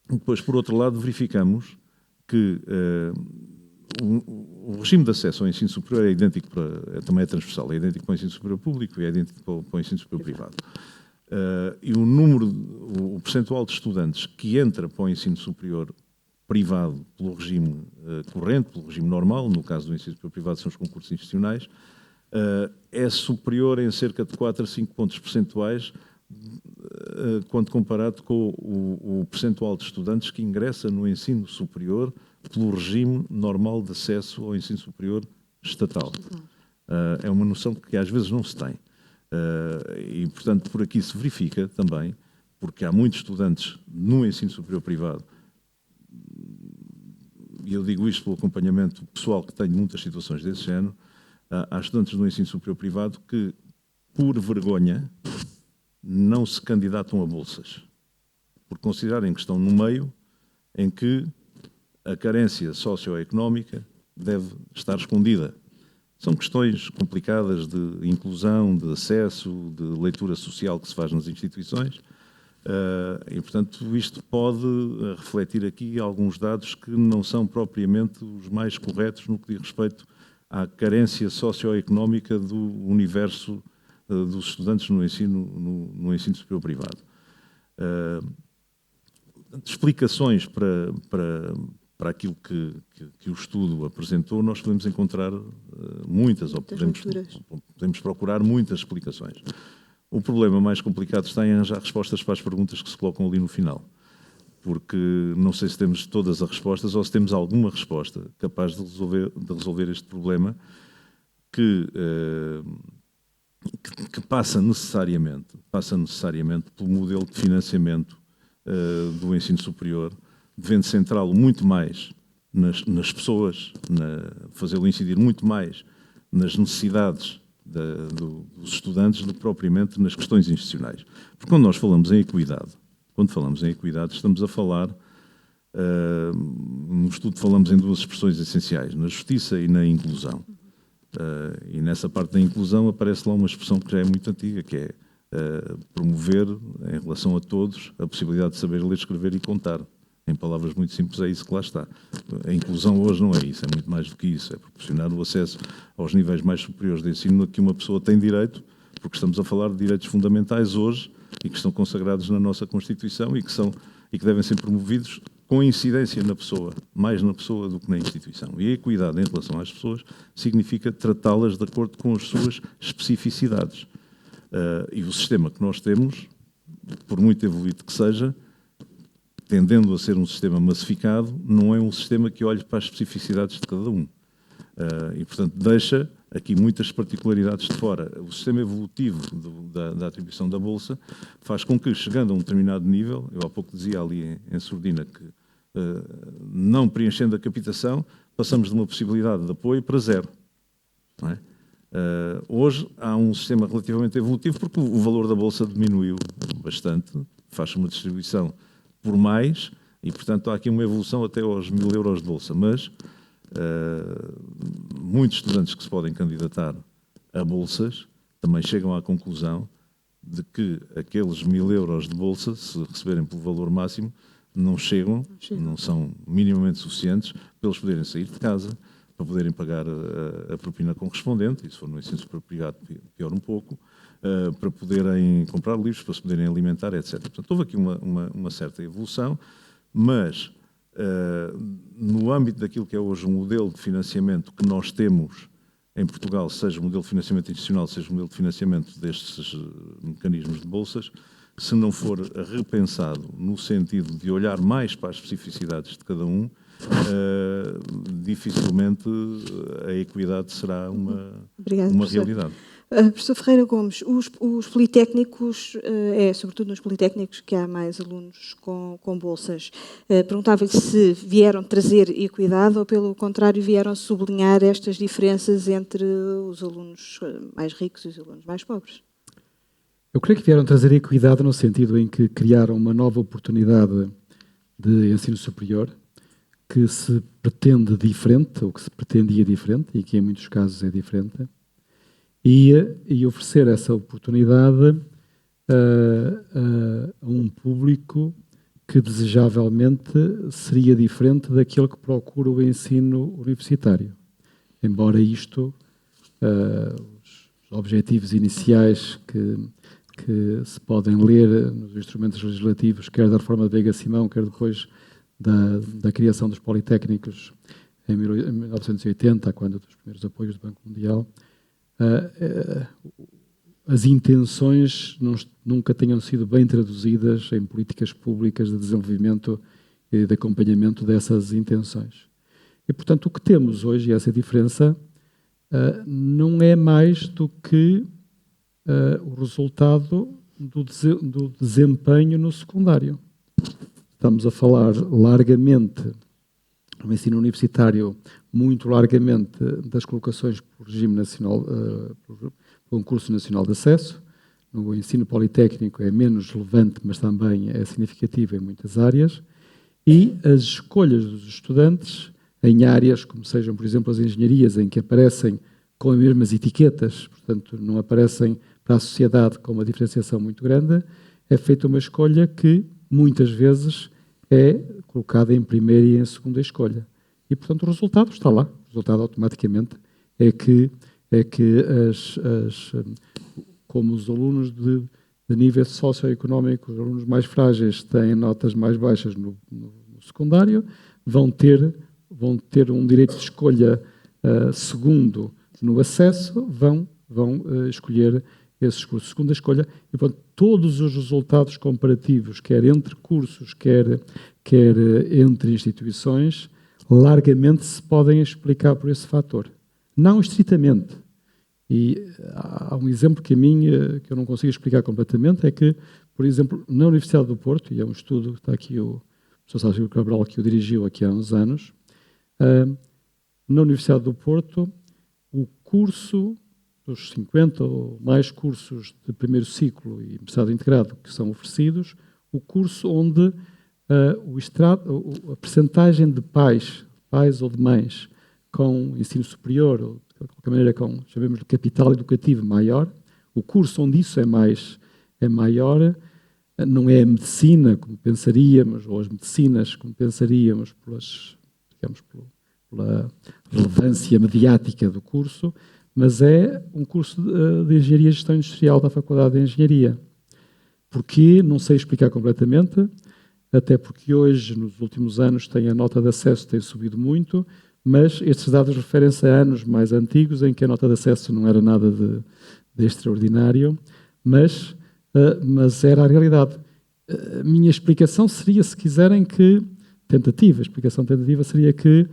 Depois, por outro lado, verificamos que o regime de acesso ao ensino superior é idêntico também é transversal, é idêntico para o ensino superior público e é idêntico para o ensino superior privado. E o percentual de estudantes que entra para o ensino superior privado pelo regime corrente, pelo regime normal, no caso do ensino superior privado são os concursos institucionais, é superior em cerca de 4 a 5 pontos percentuais quando comparado com o percentual de estudantes que ingressa no ensino superior pelo regime normal de acesso ao ensino superior estatal. É uma noção que às vezes não se tem. E, portanto, por aqui se verifica também, porque há muitos estudantes no ensino superior privado, e eu digo isto pelo acompanhamento pessoal que tenho muitas situações desse género, há estudantes no ensino superior privado que, por vergonha, não se candidatam a bolsas, por considerarem que estão no meio em que a carência socioeconómica deve estar escondida. São questões complicadas de inclusão, de acesso, de leitura social que se faz nas instituições e, portanto, isto pode refletir aqui alguns dados que não são propriamente os mais corretos no que diz respeito à carência socioeconómica do universo dos estudantes no ensino superior privado. Explicações para aquilo que o estudo apresentou, nós podemos encontrar muitas ou podemos procurar muitas explicações. O problema mais complicado está em arranjar respostas para as perguntas que se colocam ali no final, porque não sei se temos todas as respostas ou se temos alguma resposta capaz de resolver este problema que passa necessariamente pelo modelo de financiamento do ensino superior, devendo centrá-lo muito mais nas pessoas, fazê-lo incidir muito mais nas necessidades dos estudantes do que propriamente nas questões institucionais. Porque quando nós falamos em equidade, estamos a falar, no estudo falamos em duas expressões essenciais, na justiça e na inclusão. E nessa parte da inclusão aparece lá uma expressão que já é muito antiga, que é promover, em relação a todos, a possibilidade de saber ler, escrever e contar. Em palavras muito simples, é isso que lá está. A inclusão hoje não é isso, é muito mais do que isso. É proporcionar o acesso aos níveis mais superiores de ensino a que uma pessoa tem direito, porque estamos a falar de direitos fundamentais hoje e que estão consagrados na nossa Constituição e que devem ser promovidos com incidência na pessoa, mais na pessoa do que na instituição. E a equidade em relação às pessoas significa tratá-las de acordo com as suas especificidades. E o sistema que nós temos, por muito evoluído que seja, tendendo a ser um sistema massificado, não é um sistema que olhe para as especificidades de cada um. E, portanto, deixa aqui muitas particularidades de fora. O sistema evolutivo da atribuição da Bolsa faz com que, chegando a um determinado nível, eu há pouco dizia ali em surdina que, não preenchendo a captação, passamos de uma possibilidade de apoio para zero. Não é? Hoje há um sistema relativamente evolutivo porque o valor da Bolsa diminuiu bastante, faz uma distribuição por mais e, portanto, há aqui uma evolução até aos 1.000 euros de Bolsa, mas muitos estudantes que se podem candidatar a bolsas também chegam à conclusão de que aqueles 1.000 euros de bolsa, se receberem pelo valor máximo, não chegam, não são minimamente suficientes para eles poderem sair de casa, para poderem pagar a propina correspondente, e se for no ensino superior privado, pior um pouco, para poderem comprar livros, para se poderem alimentar, etc. Portanto, houve aqui uma certa evolução, mas no âmbito daquilo que é hoje o modelo de financiamento que nós temos em Portugal, seja o modelo de financiamento institucional, seja o modelo de financiamento destes mecanismos de bolsas, se não for repensado no sentido de olhar mais para as especificidades de cada um, dificilmente a equidade será uma realidade. Professor Ferreira Gomes, os politécnicos, sobretudo nos politécnicos que há mais alunos com bolsas, perguntava-lhe se vieram trazer equidade ou, pelo contrário, vieram sublinhar estas diferenças entre os alunos mais ricos e os alunos mais pobres. Eu creio que vieram trazer equidade no sentido em que criaram uma nova oportunidade de ensino superior que se pretende diferente, ou que se pretendia diferente, e que em muitos casos é diferente, e oferecer essa oportunidade a um público que desejavelmente seria diferente daquele que procura o ensino universitário. Embora isto, os objetivos iniciais que se podem ler nos instrumentos legislativos, quer da reforma de Veiga Simão, quer depois da criação dos politécnicos em 1980, quando dos primeiros apoios do Banco Mundial, as intenções nunca tenham sido bem traduzidas em políticas públicas de desenvolvimento e de acompanhamento dessas intenções. E, portanto, o que temos hoje, essa diferença, não é mais do que o resultado do desempenho no secundário. Estamos a falar largamente, no ensino universitário, muito largamente das colocações por regime nacional, por concurso nacional de acesso. No ensino politécnico é menos relevante, mas também é significativo em muitas áreas. E as escolhas dos estudantes em áreas como sejam, por exemplo, as engenharias, em que aparecem com as mesmas etiquetas, portanto, não aparecem para a sociedade com uma diferenciação muito grande, é feita uma escolha que, muitas vezes, é colocada em primeira e em segunda escolha. E, portanto, o resultado está lá. O resultado, automaticamente, é que como os alunos de nível socioeconómico, os alunos mais frágeis têm notas mais baixas no secundário, vão ter um direito de escolha segundo no acesso, vão escolher esses cursos. Segunda escolha, e portanto, todos os resultados comparativos, quer entre cursos, quer entre instituições, largamente se podem explicar por esse fator. Não estritamente. E há um exemplo que a mim, que eu não consigo explicar completamente, é que, por exemplo, na Universidade do Porto, e é um estudo, está aqui o professor Sérgio Cabral que o dirigiu aqui há uns anos, na Universidade do Porto, o curso dos 50 ou mais cursos de primeiro ciclo e mestrado integrado que são oferecidos, o curso onde a percentagem de pais ou de mães com ensino superior, ou de qualquer maneira com, chamemos de capital educativo maior, o curso onde isso é maior, não é a medicina como pensaríamos, ou as medicinas como pensaríamos pela relevância mediática do curso, mas é um curso de Engenharia e Gestão Industrial da Faculdade de Engenharia. Porquê? Não sei explicar completamente, até porque hoje, nos últimos anos, a nota de acesso tem subido muito, mas estes dados referem-se a anos mais antigos, em que a nota de acesso não era nada de extraordinário, mas era a realidade. A minha explicação seria, se quiserem, a explicação tentativa seria que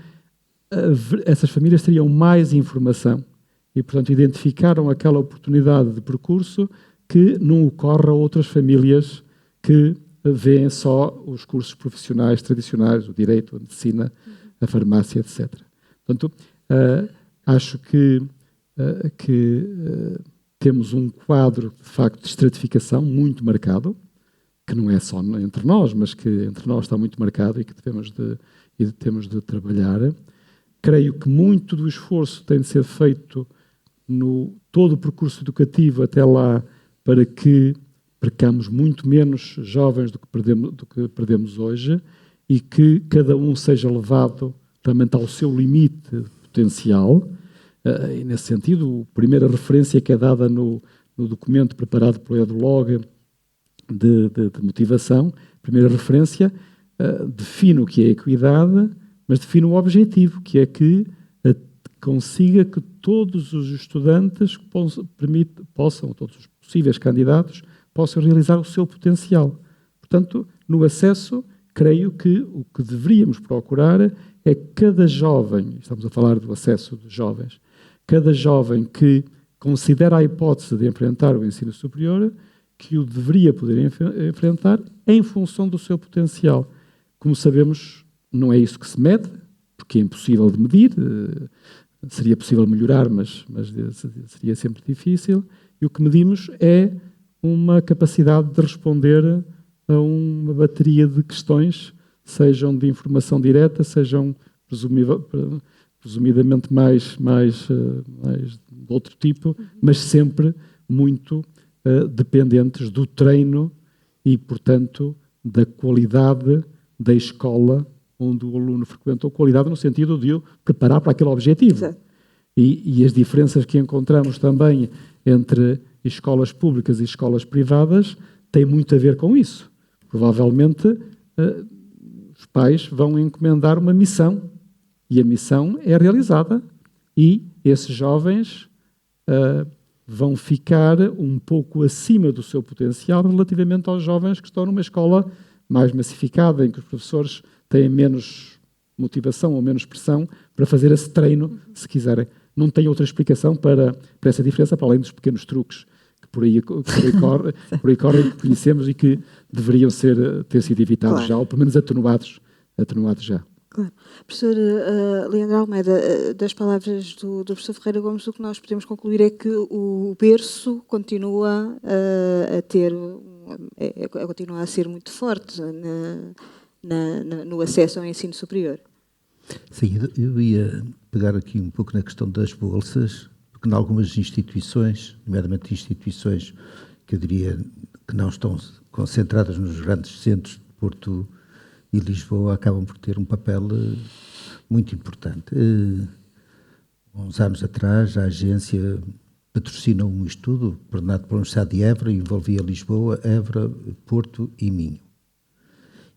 essas famílias teriam mais informação e, portanto, identificaram aquela oportunidade de percurso que não ocorre a outras famílias que veem só os cursos profissionais tradicionais, o direito, a medicina, a farmácia, etc. Portanto, acho que temos um quadro, de facto, de estratificação muito marcado, que não é só entre nós, mas que entre nós está muito marcado e que temos de trabalhar. Creio que muito do esforço tem de ser feito no todo o percurso educativo até lá, para que percamos muito menos jovens do que perdemos hoje, e que cada um seja levado realmente ao seu limite potencial. E nesse sentido, a primeira referência que é dada no documento preparado pelo EduLog de motivação, a primeira referência define o que é equidade, mas define o objetivo, que é que consiga que todos os estudantes possam, todos os possíveis candidatos, possam realizar o seu potencial. Portanto, no acesso, creio que o que deveríamos procurar é cada jovem, estamos a falar do acesso de jovens, cada jovem que considera a hipótese de enfrentar o ensino superior, que o deveria poder enfrentar em função do seu potencial. Como sabemos, não é isso que se mede, porque é impossível de medir, seria possível melhorar, mas seria sempre difícil, e o que medimos é uma capacidade de responder a uma bateria de questões, sejam de informação direta, sejam presumidamente mais de outro tipo, mas sempre muito dependentes do treino e, portanto, da qualidade da escola onde o aluno frequentou, qualidade no sentido de o preparar para aquele objetivo. E as diferenças que encontramos também entre escolas públicas e escolas privadas têm muito a ver com isso. Provavelmente os pais vão encomendar uma missão e a missão é realizada e esses jovens vão ficar um pouco acima do seu potencial relativamente aos jovens que estão numa escola mais massificada, em que os professores têm menos motivação ou menos pressão para fazer esse treino, se quiserem. Não tem outra explicação para essa diferença, para além dos pequenos truques que por aí correm, que conhecemos e que deveriam ter sido evitados, claro, já, ou pelo menos atenuados já. Claro. Professor Leandro Almeida, das palavras do professor Ferreira Gomes, o que nós podemos concluir é que o berço continua continua a ser muito forte no acesso ao ensino superior. Sim, eu ia pegar aqui um pouco na questão das bolsas, porque em algumas instituições, nomeadamente instituições que eu diria que não estão concentradas nos grandes centros de Porto e Lisboa, acabam por ter um papel muito importante. Uns anos atrás, a agência patrocinou um estudo coordenado pela Universidade de Évora, envolvia Lisboa, Évora, Porto e Minho.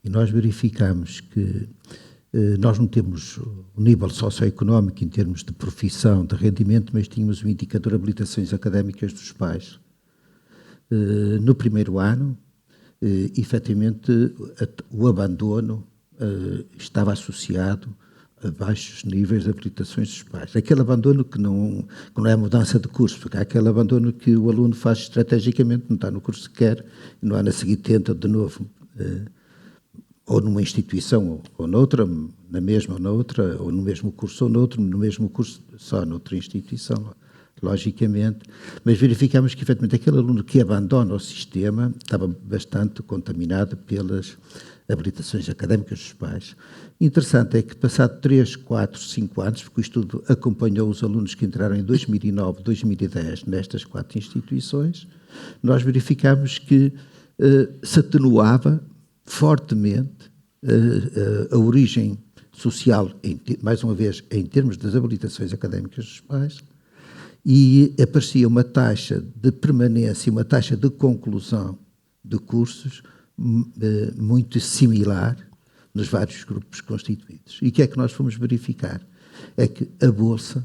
E nós verificamos que nós não temos o nível socioeconómico em termos de profissão, de rendimento, mas tínhamos o indicador de habilitações académicas dos pais. No primeiro ano, efetivamente, o abandono estava associado a baixos níveis de habilitações dos pais. Aquele abandono que não é mudança de curso, porque é aquele abandono que o aluno faz estrategicamente, não está no curso que quer, e no ano a seguir tenta de novo, ou numa instituição ou noutra, na mesma ou noutra, ou no mesmo curso ou noutro, no mesmo curso só noutra instituição, logicamente, mas verificamos que, efetivamente, aquele aluno que abandona o sistema estava bastante contaminado pelas habilitações académicas dos pais. Interessante é que, passado 3, 4, 5 anos, porque o estudo acompanhou os alunos que entraram em 2009, 2010 nestas 4 instituições, nós verificamos que se atenuava fortemente a origem social, mais uma vez, em termos das habilitações académicas dos pais, e aparecia uma taxa de permanência, uma taxa de conclusão de cursos muito similar nos vários grupos constituídos. E o que é que nós fomos verificar? É que a bolsa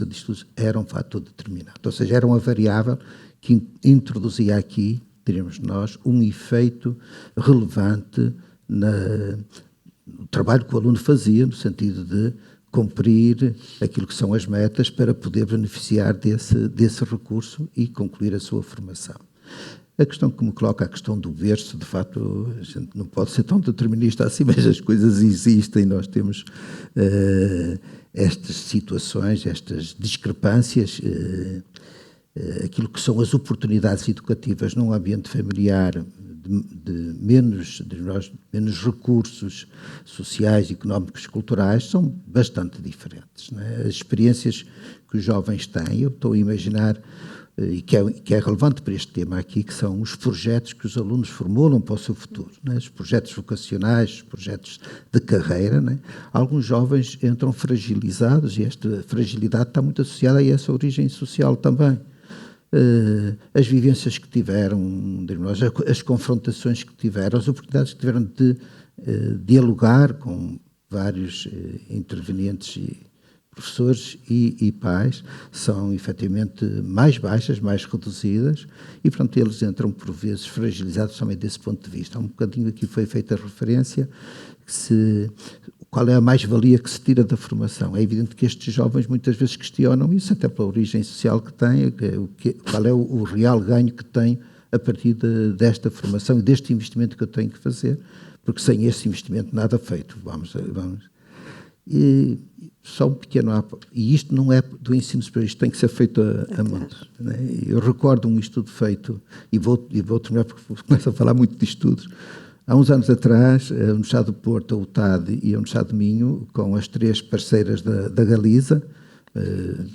de estudos era um fator determinante, ou seja, era uma variável que introduzia aqui diríamos nós, um efeito relevante no trabalho que o aluno fazia, no sentido de cumprir aquilo que são as metas para poder beneficiar desse recurso e concluir a sua formação. A questão que me coloca, a questão do berço, de facto, a gente não pode ser tão determinista assim, mas as coisas existem, nós temos estas situações, estas discrepâncias, aquilo que são as oportunidades educativas num ambiente familiar de menos recursos sociais, económicos, culturais, são bastante diferentes, não é? As experiências que os jovens têm, eu estou a imaginar, e que é relevante para este tema aqui, que são os projetos que os alunos formulam para o seu futuro, não é? Os projetos vocacionais, os projetos de carreira, não é? Alguns jovens entram fragilizados e esta fragilidade está muito associada a essa origem social também. As vivências que tiveram, as confrontações que tiveram, as oportunidades que tiveram de dialogar com vários intervenientes e professores e pais são efetivamente mais baixas, mais reduzidas e, portanto, eles entram por vezes fragilizados também desse ponto de vista. Há um bocadinho aqui foi feita a referência qual é a mais-valia que se tira da formação. É evidente que estes jovens muitas vezes questionam isso, até pela origem social que têm, qual é o real ganho que têm a partir desta formação e deste investimento que eu tenho que fazer, porque sem esse investimento nada feito. Vamos. E só um pequeno... E isto não é do ensino superior, isto tem que ser feito a mão. Né? Eu recordo um estudo feito, e vou terminar porque começo a falar muito de estudos. Há uns anos atrás, a Universidade do Porto, a UTAD e a Universidade de Minho, com as 3 parceiras da Galiza,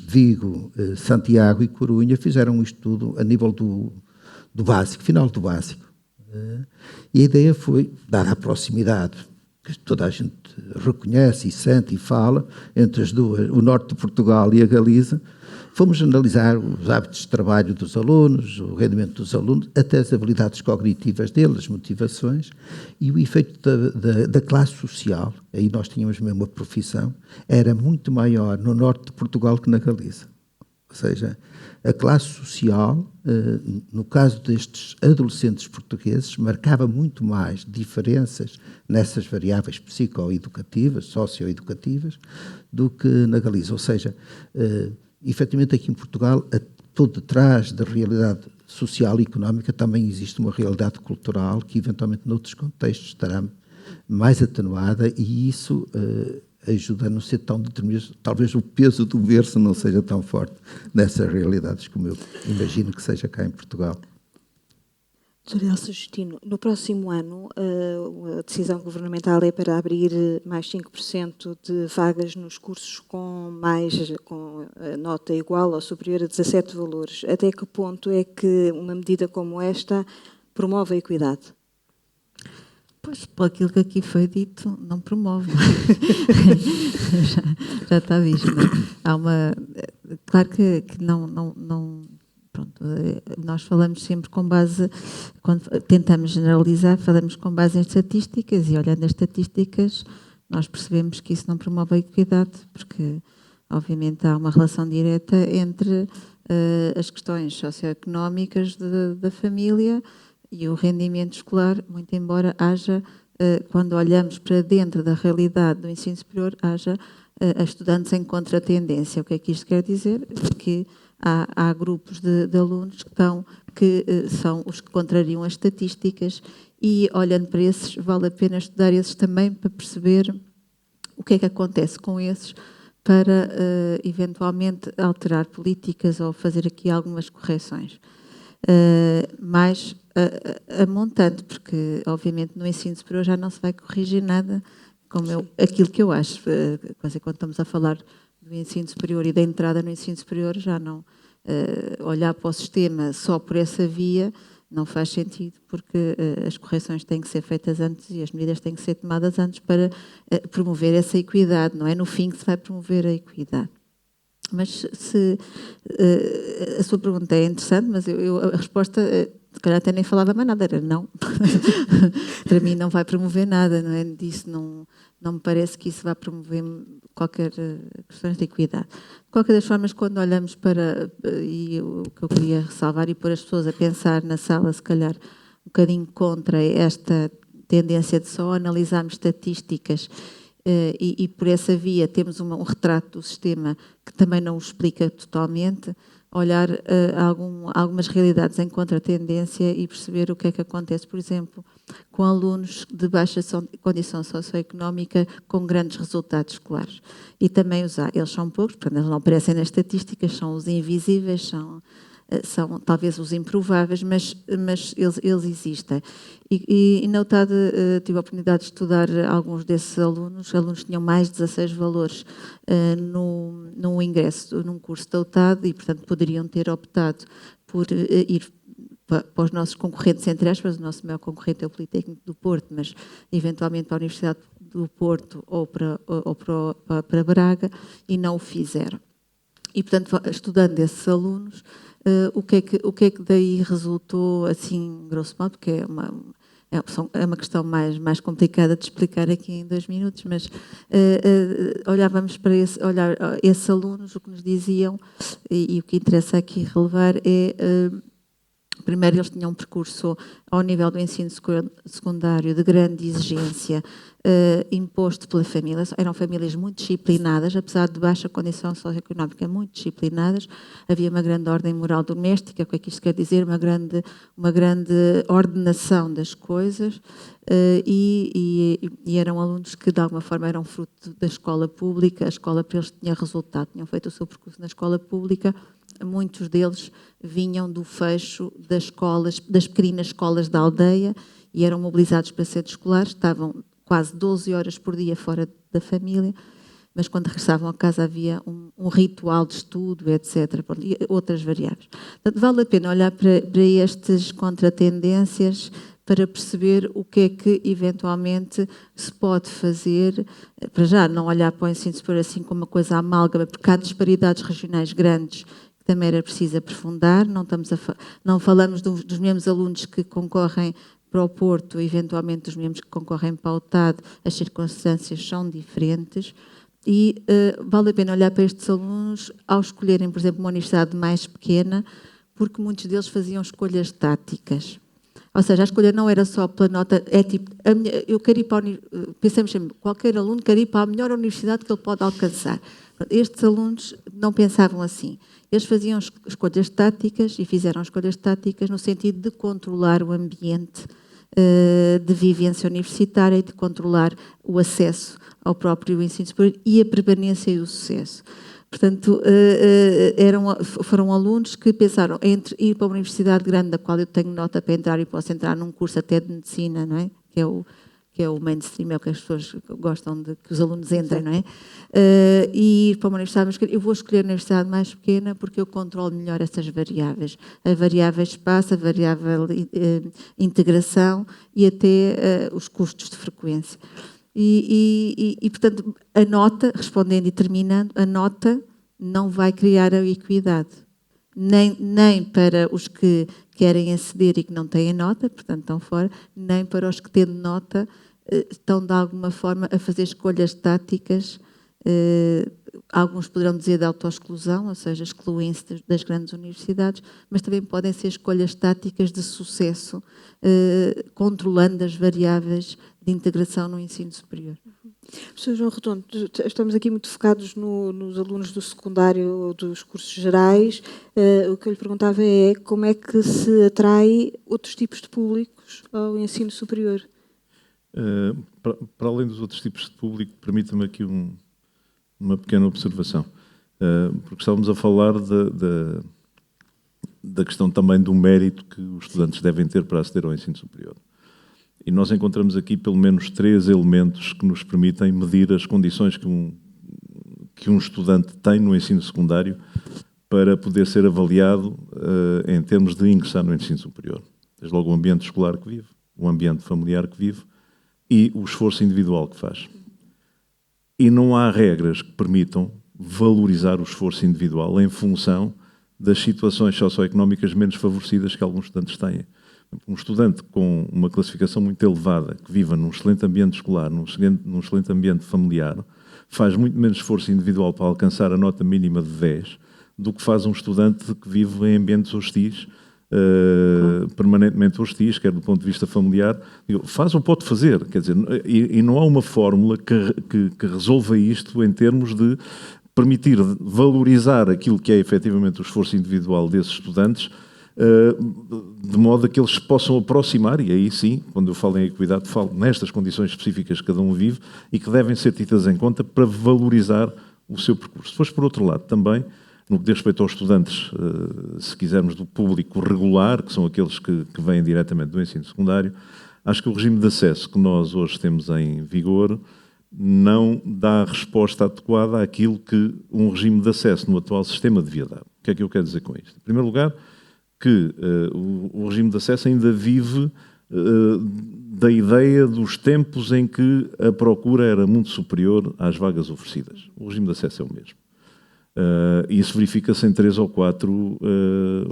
Vigo, Santiago e Corunha, fizeram um estudo a nível do básico, final do básico. E a ideia foi, dada a proximidade, que toda a gente reconhece e sente e fala, entre as duas, o norte de Portugal e a Galiza, fomos analisar os hábitos de trabalho dos alunos, o rendimento dos alunos, até as habilidades cognitivas deles, as motivações, e o efeito da classe social, aí nós tínhamos mesmo a profissão, era muito maior no norte de Portugal que na Galiza. Ou seja, a classe social, no caso destes adolescentes portugueses, marcava muito mais diferenças nessas variáveis psicoeducativas, socioeducativas, do que na Galiza. Ou seja, efetivamente aqui em Portugal, por detrás da realidade social e económica também existe uma realidade cultural que eventualmente noutros contextos estará mais atenuada e isso ajuda a não ser tão determinado. Talvez o peso do berço não seja tão forte nessas realidades como eu imagino que seja cá em Portugal. Dr. Elsa Justino, no próximo ano a decisão governamental é para abrir mais 5% de vagas nos cursos com nota igual ou superior a 17 valores. Até que ponto é que uma medida como esta promove a equidade? Pois, por aquilo que aqui foi dito, não promove. já está visto. Não? Claro que não. Pronto, nós falamos sempre com base, quando tentamos generalizar, falamos com base em estatísticas e olhando as estatísticas nós percebemos que isso não promove a equidade, porque obviamente há uma relação direta entre as questões socioeconómicas da família e o rendimento escolar, muito embora haja, quando olhamos para dentro da realidade do ensino superior, haja estudantes em contratendência. O que é que isto quer dizer? Que há grupos de alunos que são os que contrariam as estatísticas e, olhando para esses, vale a pena estudar esses também para perceber o que é que acontece com esses para, eventualmente, alterar políticas ou fazer aqui algumas correções. Mas a montante, porque, obviamente, no ensino superior já não se vai corrigir nada, aquilo que eu acho, quando estamos a falar do ensino superior e da entrada no ensino superior, já não olhar para o sistema só por essa via não faz sentido, porque as correções têm que ser feitas antes e as medidas têm que ser tomadas antes para promover essa equidade, não é no fim que se vai promover a equidade. Mas a sua pergunta é interessante, mas a resposta, se calhar até nem falava mais nada, era não. Para mim não vai promover nada, não é? Disso não me parece que isso vá promover qualquer questões de equidade. De qualquer das formas, quando olhamos para, e o que eu queria ressalvar e pôr as pessoas a pensar na sala, se calhar um bocadinho contra esta tendência de só analisarmos estatísticas e por essa via temos um retrato do sistema que também não o explica totalmente, olhar algumas realidades em contra-tendência e perceber o que é que acontece, por exemplo, com alunos de baixa condição socioeconómica com grandes resultados escolares. E também eles são poucos, portanto, eles não aparecem nas estatísticas, são os invisíveis, são talvez os improváveis, mas eles existem. E na UTAD tive a oportunidade de estudar alguns desses alunos. Os alunos tinham mais de 16 valores no ingresso num curso da UTAD e, portanto, poderiam ter optado por ir para os nossos concorrentes, entre aspas. O nosso maior concorrente é o Politécnico do Porto, mas eventualmente para a Universidade do Porto ou para Braga, e não o fizeram. E, portanto, estudando esses alunos, o que é que daí resultou, assim, grosso modo, porque é uma questão mais complicada de explicar aqui em 2 minutos, mas olhávamos para esses alunos, o que nos diziam, e o que interessa aqui relevar é, primeiro, eles tinham um percurso ao nível do ensino secundário de grande exigência, imposto pela família. Eram famílias muito disciplinadas, apesar de baixa condição socioeconómica, muito disciplinadas. Havia uma grande ordem moral doméstica. O que é que isto quer dizer? Uma grande ordenação das coisas, e eram alunos que de alguma forma eram fruto da escola pública. A escola para eles tinha resultado, tinham feito o seu percurso na escola pública. Muitos deles vinham do fecho das pequeninas escolas da aldeia e eram mobilizados para centros escolares, estavam quase 12 horas por dia fora da família, mas quando regressavam a casa havia um ritual de estudo, etc., e outras variáveis. Portanto, vale a pena olhar para estas contratendências para perceber o que é que eventualmente se pode fazer, para já não olhar para o ensino superior assim como uma coisa amálgama, porque há disparidades regionais grandes que também era preciso aprofundar. Não falamos dos mesmos alunos que concorrem para o Porto, eventualmente dos mesmos que concorrem para o UTAD, as circunstâncias são diferentes e vale a pena olhar para estes alunos ao escolherem, por exemplo, uma universidade mais pequena, porque muitos deles faziam escolhas táticas. Ou seja, a escolha não era só pela nota, é tipo, eu quero ir para pensamos sempre, qualquer aluno quer ir para a melhor universidade que ele pode alcançar. Estes alunos não pensavam assim. Eles faziam escolhas táticas e fizeram escolhas táticas no sentido de controlar o ambiente de vivência universitária e de controlar o acesso ao próprio ensino superior e a permanência e o sucesso. Portanto, foram alunos que pensaram entre ir para uma universidade grande, da qual eu tenho nota para entrar e posso entrar num curso até de medicina, não é? Que é o mainstream, é o que as pessoas gostam de que os alunos entrem, não é? E ir para uma universidade mais pequena. Eu vou escolher a universidade mais pequena porque eu controlo melhor essas variáveis. A variável espaço, a variável integração e até os custos de frequência. E, portanto, a nota, respondendo e terminando, a nota não vai criar a equidade. Nem para os que querem aceder e que não têm nota, portanto estão fora, nem para os que tendo nota estão de alguma forma a fazer escolhas táticas, alguns poderão dizer de autoexclusão, ou seja, excluem-se das grandes universidades, mas também podem ser escolhas táticas de sucesso, controlando as variáveis de integração no ensino superior. Professor João Redondo, estamos aqui muito focados nos alunos do secundário, dos cursos gerais. O que eu lhe perguntava é como é que se atrai outros tipos de públicos ao ensino superior? Para além dos outros tipos de público, permita-me aqui uma pequena observação, porque estávamos a falar da questão também do mérito que os estudantes devem ter para aceder ao ensino superior. E nós encontramos aqui pelo menos 3 elementos que nos permitem medir as condições que um estudante tem no ensino secundário para poder ser avaliado em termos de ingressar no ensino superior. Desde logo o ambiente escolar que vive, o ambiente familiar que vive e o esforço individual que faz. E não há regras que permitam valorizar o esforço individual em função das situações socioeconómicas menos favorecidas que alguns estudantes têm. Um estudante com uma classificação muito elevada, que viva num excelente ambiente escolar, num excelente ambiente familiar, faz muito menos esforço individual para alcançar a nota mínima de 10 do que faz um estudante que vive em ambientes hostis, permanentemente hostis, quer do ponto de vista familiar. Faz ou pode fazer, quer dizer, e não há uma fórmula que resolva isto em termos de permitir valorizar aquilo que é efetivamente o esforço individual desses estudantes, de modo a que eles se possam aproximar, e aí sim, quando eu falo em equidade, falo nestas condições específicas que cada um vive e que devem ser tidas em conta para valorizar o seu percurso. Depois, por outro lado, também, no que diz respeito aos estudantes, se quisermos, do público regular, que são aqueles que vêm diretamente do ensino secundário, acho que o regime de acesso que nós hoje temos em vigor não dá a resposta adequada àquilo que um regime de acesso no atual sistema devia dar. O que é que eu quero dizer com isto? Em primeiro lugar, que o regime de acesso ainda vive da ideia dos tempos em que a procura era muito superior às vagas oferecidas. O regime de acesso é o mesmo. E isso verifica-se em 3 ou 4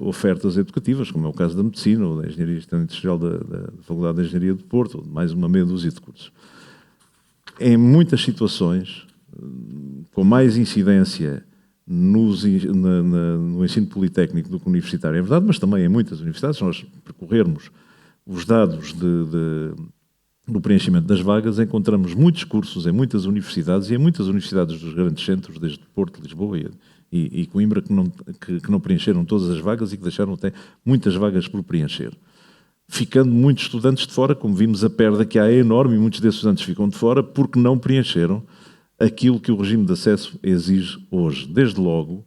ofertas educativas, como é o caso da Medicina, ou da Engenharia Industrial da Faculdade de Engenharia de Porto, ou de mais uma meia dúzia de cursos. Em muitas situações, com mais incidência no ensino politécnico do que universitário, é verdade, mas também em muitas universidades, se nós percorrermos os dados do preenchimento das vagas, encontramos muitos cursos em muitas universidades e em muitas universidades dos grandes centros, desde Porto, Lisboa e Coimbra, que não preencheram todas as vagas e que deixaram até muitas vagas por preencher. Ficando muitos estudantes de fora, como vimos, a perda que há é enorme e muitos desses estudantes ficam de fora porque não preencheram aquilo que o regime de acesso exige hoje. Desde logo,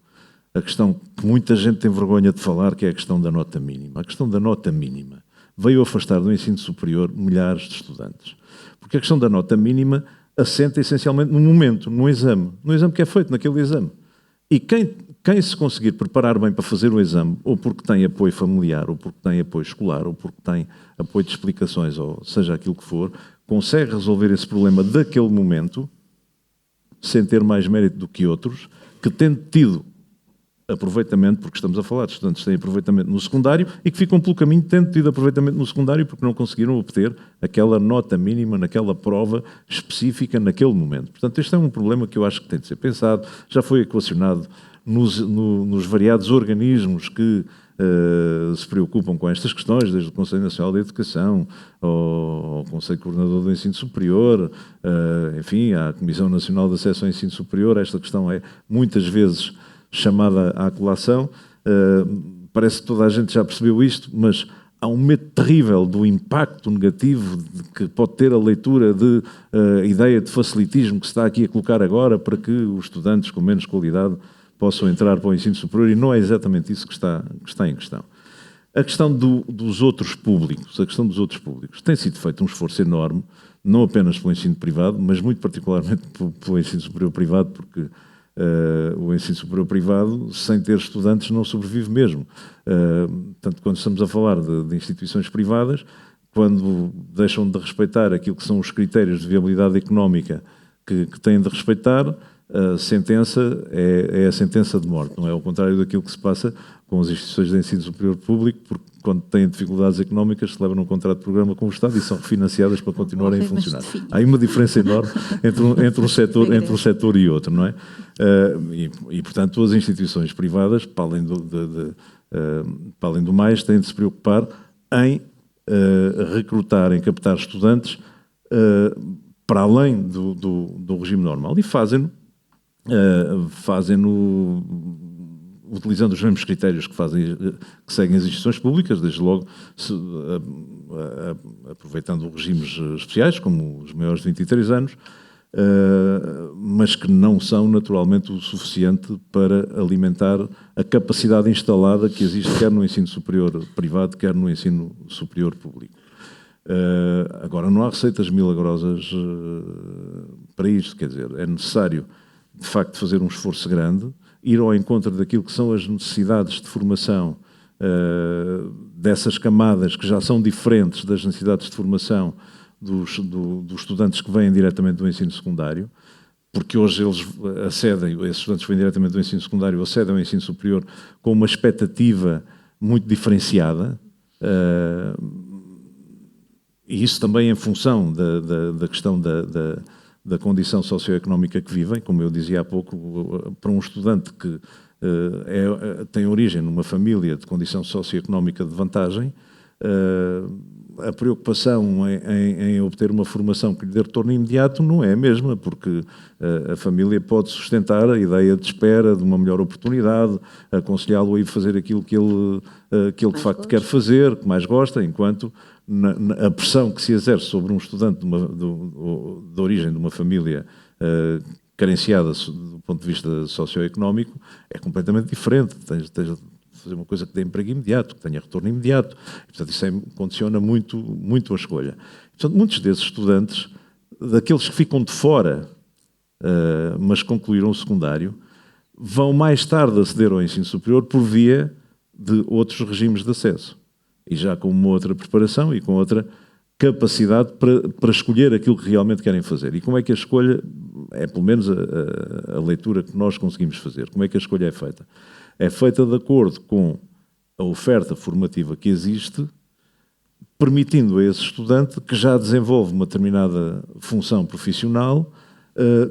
a questão que muita gente tem vergonha de falar, que é a questão da nota mínima. A questão da nota mínima veio afastar do ensino superior milhares de estudantes. Porque a questão da nota mínima assenta essencialmente no momento, no exame que é feito naquele exame. E quem se conseguir preparar bem para fazer o exame, ou porque tem apoio familiar, ou porque tem apoio escolar, ou porque tem apoio de explicações, ou seja aquilo que for, consegue resolver esse problema daquele momento, sem ter mais mérito do que outros, que tendo tido aproveitamento, porque estamos a falar de estudantes que têm aproveitamento no secundário e que ficam pelo caminho tendo tido aproveitamento no secundário porque não conseguiram obter aquela nota mínima naquela prova específica naquele momento. Portanto, este é um problema que eu acho que tem de ser pensado, já foi equacionado nos variados organismos que se preocupam com estas questões, desde o Conselho Nacional de Educação ao Conselho Coordenador do Ensino Superior, enfim, à Comissão Nacional de Acesso ao Ensino Superior. Esta questão é muitas vezes chamada à colação. Parece que toda a gente já percebeu isto, mas há um medo terrível do impacto negativo que pode ter a leitura de ideia de facilitismo que se está aqui a colocar agora para que os estudantes com menos qualidade possam entrar para o ensino superior, e não é exatamente isso que está em questão. A questão dos outros públicos, tem sido feito um esforço enorme, não apenas pelo ensino privado, mas muito particularmente pelo ensino superior privado, porque o ensino superior privado, sem ter estudantes, não sobrevive mesmo. Portanto, quando estamos a falar de instituições privadas, quando deixam de respeitar aquilo que são os critérios de viabilidade económica que têm de respeitar, a sentença é a sentença de morte, não é ao contrário daquilo que se passa com as instituições de ensino superior público, porque quando têm dificuldades económicas se levam num contrato de programa com o Estado e são refinanciadas para continuarem a funcionar. Há aí uma diferença enorme entre um setor e outro, não é? E portanto, as instituições privadas, para além do mais, têm de se preocupar em recrutar, em captar estudantes para além do regime normal, e fazem-no utilizando os mesmos critérios que seguem as instituições públicas, desde logo aproveitando regimes especiais, como os maiores de 23 anos, mas que não são naturalmente o suficiente para alimentar a capacidade instalada que existe quer no ensino superior privado, quer no ensino superior público. Agora, não há receitas milagrosas para isto, quer dizer, é necessário, de facto, fazer um esforço grande, ir ao encontro daquilo que são as necessidades de formação dessas camadas que já são diferentes das necessidades de formação dos estudantes que vêm diretamente do ensino secundário, porque hoje esses estudantes que vêm diretamente do ensino secundário acedem ao ensino superior com uma expectativa muito diferenciada, e isso também em função da questão da condição socioeconómica que vivem, como eu dizia há pouco, para um estudante que tem origem numa família de condição socioeconómica de vantagem, a preocupação em obter uma formação que lhe dê retorno imediato não é a mesma, porque a família pode sustentar a ideia de espera de uma melhor oportunidade, aconselhá-lo a ir fazer aquilo que ele de facto quer fazer, que mais gosta, enquanto a pressão que se exerce sobre um estudante de origem de uma família carenciada do ponto de vista socioeconómico é completamente diferente. Tens de fazer uma coisa que dê emprego imediato, que tenha retorno imediato. Portanto, isso condiciona muito, muito a escolha. Portanto, muitos desses estudantes, daqueles que ficam de fora, mas concluíram o secundário, vão mais tarde aceder ao ensino superior por via de outros regimes de acesso. E já com uma outra preparação e com outra capacidade para escolher aquilo que realmente querem fazer. E como é que a escolha, é pelo menos a leitura que nós conseguimos fazer, como é que a escolha é feita? É feita de acordo com a oferta formativa que existe, permitindo a esse estudante que já desenvolve uma determinada função profissional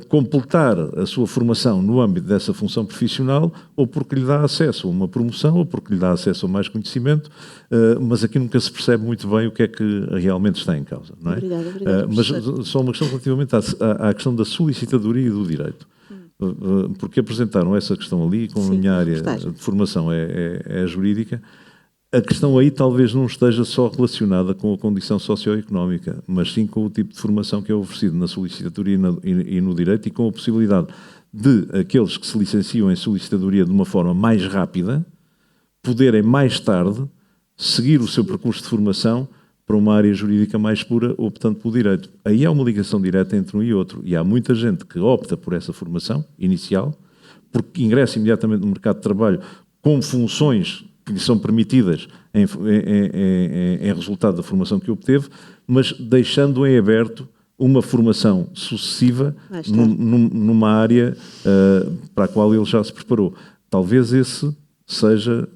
completar a sua formação no âmbito dessa função profissional, ou porque lhe dá acesso a uma promoção, ou porque lhe dá acesso a mais conhecimento, mas aqui nunca se percebe muito bem o que é que realmente está em causa, não é? Obrigada, mas só uma questão relativamente à questão da solicitadoria e do direito. Porque apresentaram essa questão ali, como a minha área de formação é jurídica, a questão aí talvez não esteja só relacionada com a condição socioeconómica, mas sim com o tipo de formação que é oferecido na solicitadoria e no direito, e com a possibilidade de aqueles que se licenciam em solicitadoria de uma forma mais rápida poderem mais tarde seguir o seu percurso de formação para uma área jurídica mais pura, optando pelo direito. Aí há uma ligação direta entre um e outro, e há muita gente que opta por essa formação inicial, porque ingressa imediatamente no mercado de trabalho com funções que lhe são permitidas em resultado da formação que obteve, mas deixando em aberto uma formação sucessiva numa área para a qual ele já se preparou. Talvez esse seja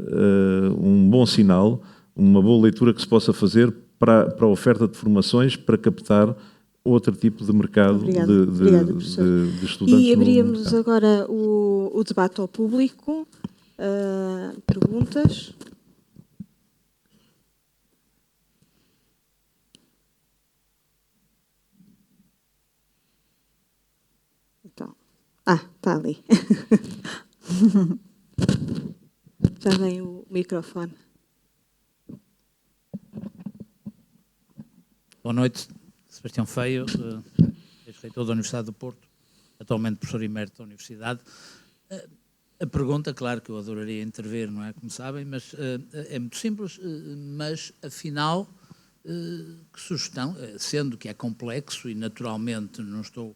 um bom sinal, uma boa leitura que se possa fazer para a oferta de formações para captar outro tipo de mercado de estudantes. E abríamos agora o debate ao público. Perguntas? Então, está ali. Já vem o microfone. Boa noite, Sebastião Feio, ex-reitor da Universidade do Porto, atualmente professor emérito da Universidade. A pergunta, claro que eu adoraria intervir, não é, como sabem, mas é muito simples, mas afinal, que sugestão, sendo que é complexo e naturalmente não estou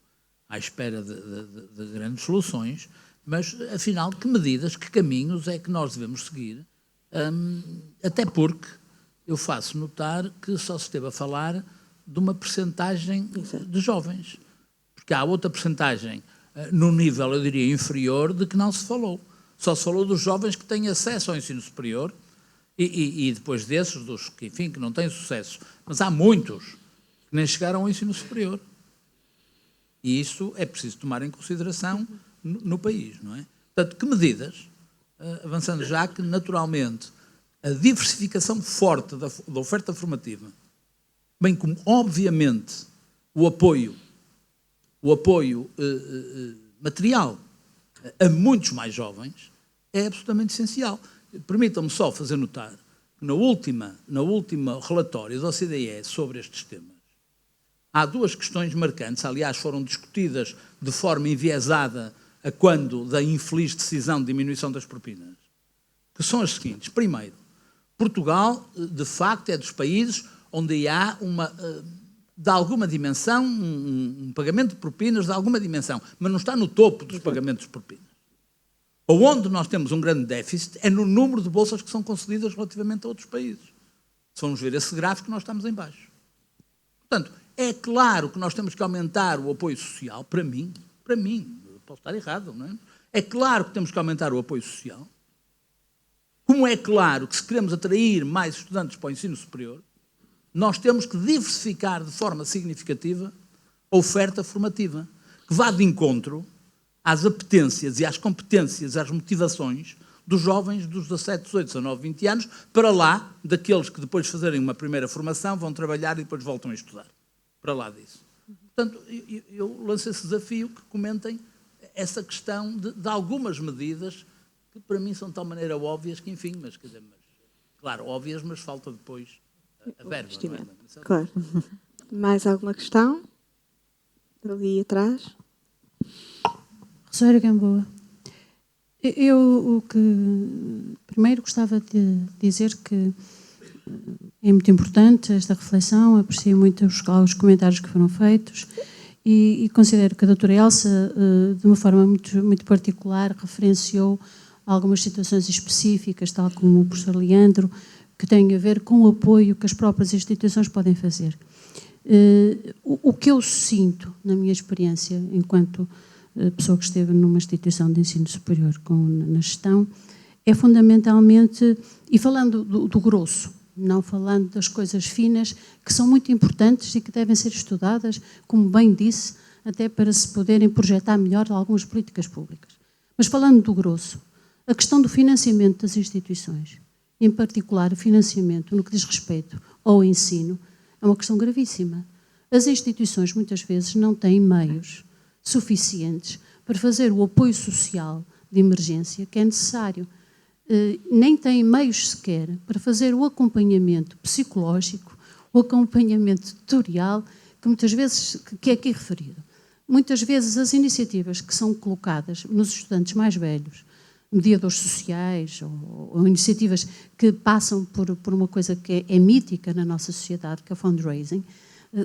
à espera de grandes soluções, mas afinal, que medidas, que caminhos é que nós devemos seguir, até porque eu faço notar que só se esteve a falar de uma percentagem de jovens, porque há outra percentagem num nível, eu diria, inferior, de que não se falou. Só se falou dos jovens que têm acesso ao ensino superior e depois desses, dos que, enfim, que não têm sucesso. Mas há muitos que nem chegaram ao ensino superior. E isso é preciso tomar em consideração no país, não é? Portanto, que medidas, avançando já que, naturalmente, a diversificação forte da oferta formativa, bem como, obviamente, o apoio material a muitos mais jovens é absolutamente essencial. Permitam-me só fazer notar que no último relatório da OCDE sobre estes temas, há duas questões marcantes, aliás, foram discutidas de forma enviesada a quando da infeliz decisão de diminuição das propinas, que são as seguintes. Primeiro, Portugal, de facto, é dos países onde há de alguma dimensão, um pagamento de propinas de alguma dimensão, mas não está no topo dos pagamentos de propinas. Onde nós temos um grande déficit é no número de bolsas que são concedidas relativamente a outros países. Se vamos ver esse gráfico, nós estamos em baixo. Portanto, é claro que nós temos que aumentar o apoio social, para mim, posso estar errado, não é? É claro que temos que aumentar o apoio social. Como é claro que se queremos atrair mais estudantes para o ensino superior, nós temos que diversificar de forma significativa a oferta formativa, que vá de encontro às apetências e às competências, às motivações dos jovens dos 17, 18, 19, 20 anos, para lá daqueles que depois de fazerem uma primeira formação vão trabalhar e depois voltam a estudar. Para lá disso. Portanto, eu lanço esse desafio que comentem essa questão de algumas medidas que para mim são de tal maneira óbvias que, enfim, mas, quer dizer, claro, óbvias, mas falta depois a verba. Não é? Claro. Mais alguma questão? Ali atrás. Rosário Gamboa. Eu o que primeiro gostava de dizer que é muito importante esta reflexão, aprecio muito os comentários que foram feitos e considero que a doutora Elsa, de uma forma muito particular, referenciou algumas situações específicas, tal como o professor Leandro, que têm a ver com o apoio que as próprias instituições podem fazer. O que eu sinto, na minha experiência, enquanto pessoa que esteve numa instituição de ensino superior na gestão, é fundamentalmente, e falando do grosso, não falando das coisas finas, que são muito importantes e que devem ser estudadas, como bem disse, até para se poderem projetar melhor algumas políticas públicas. Mas falando do grosso, a questão do financiamento das instituições, em particular o financiamento no que diz respeito ao ensino, é uma questão gravíssima. As instituições muitas vezes não têm meios suficientes para fazer o apoio social de emergência que é necessário. Nem têm meios sequer para fazer o acompanhamento psicológico, o acompanhamento tutorial, que muitas vezes que é aqui referido. Muitas vezes as iniciativas que são colocadas nos estudantes mais velhos, mediadores sociais ou iniciativas que passam por uma coisa que é mítica na nossa sociedade, que é o fundraising,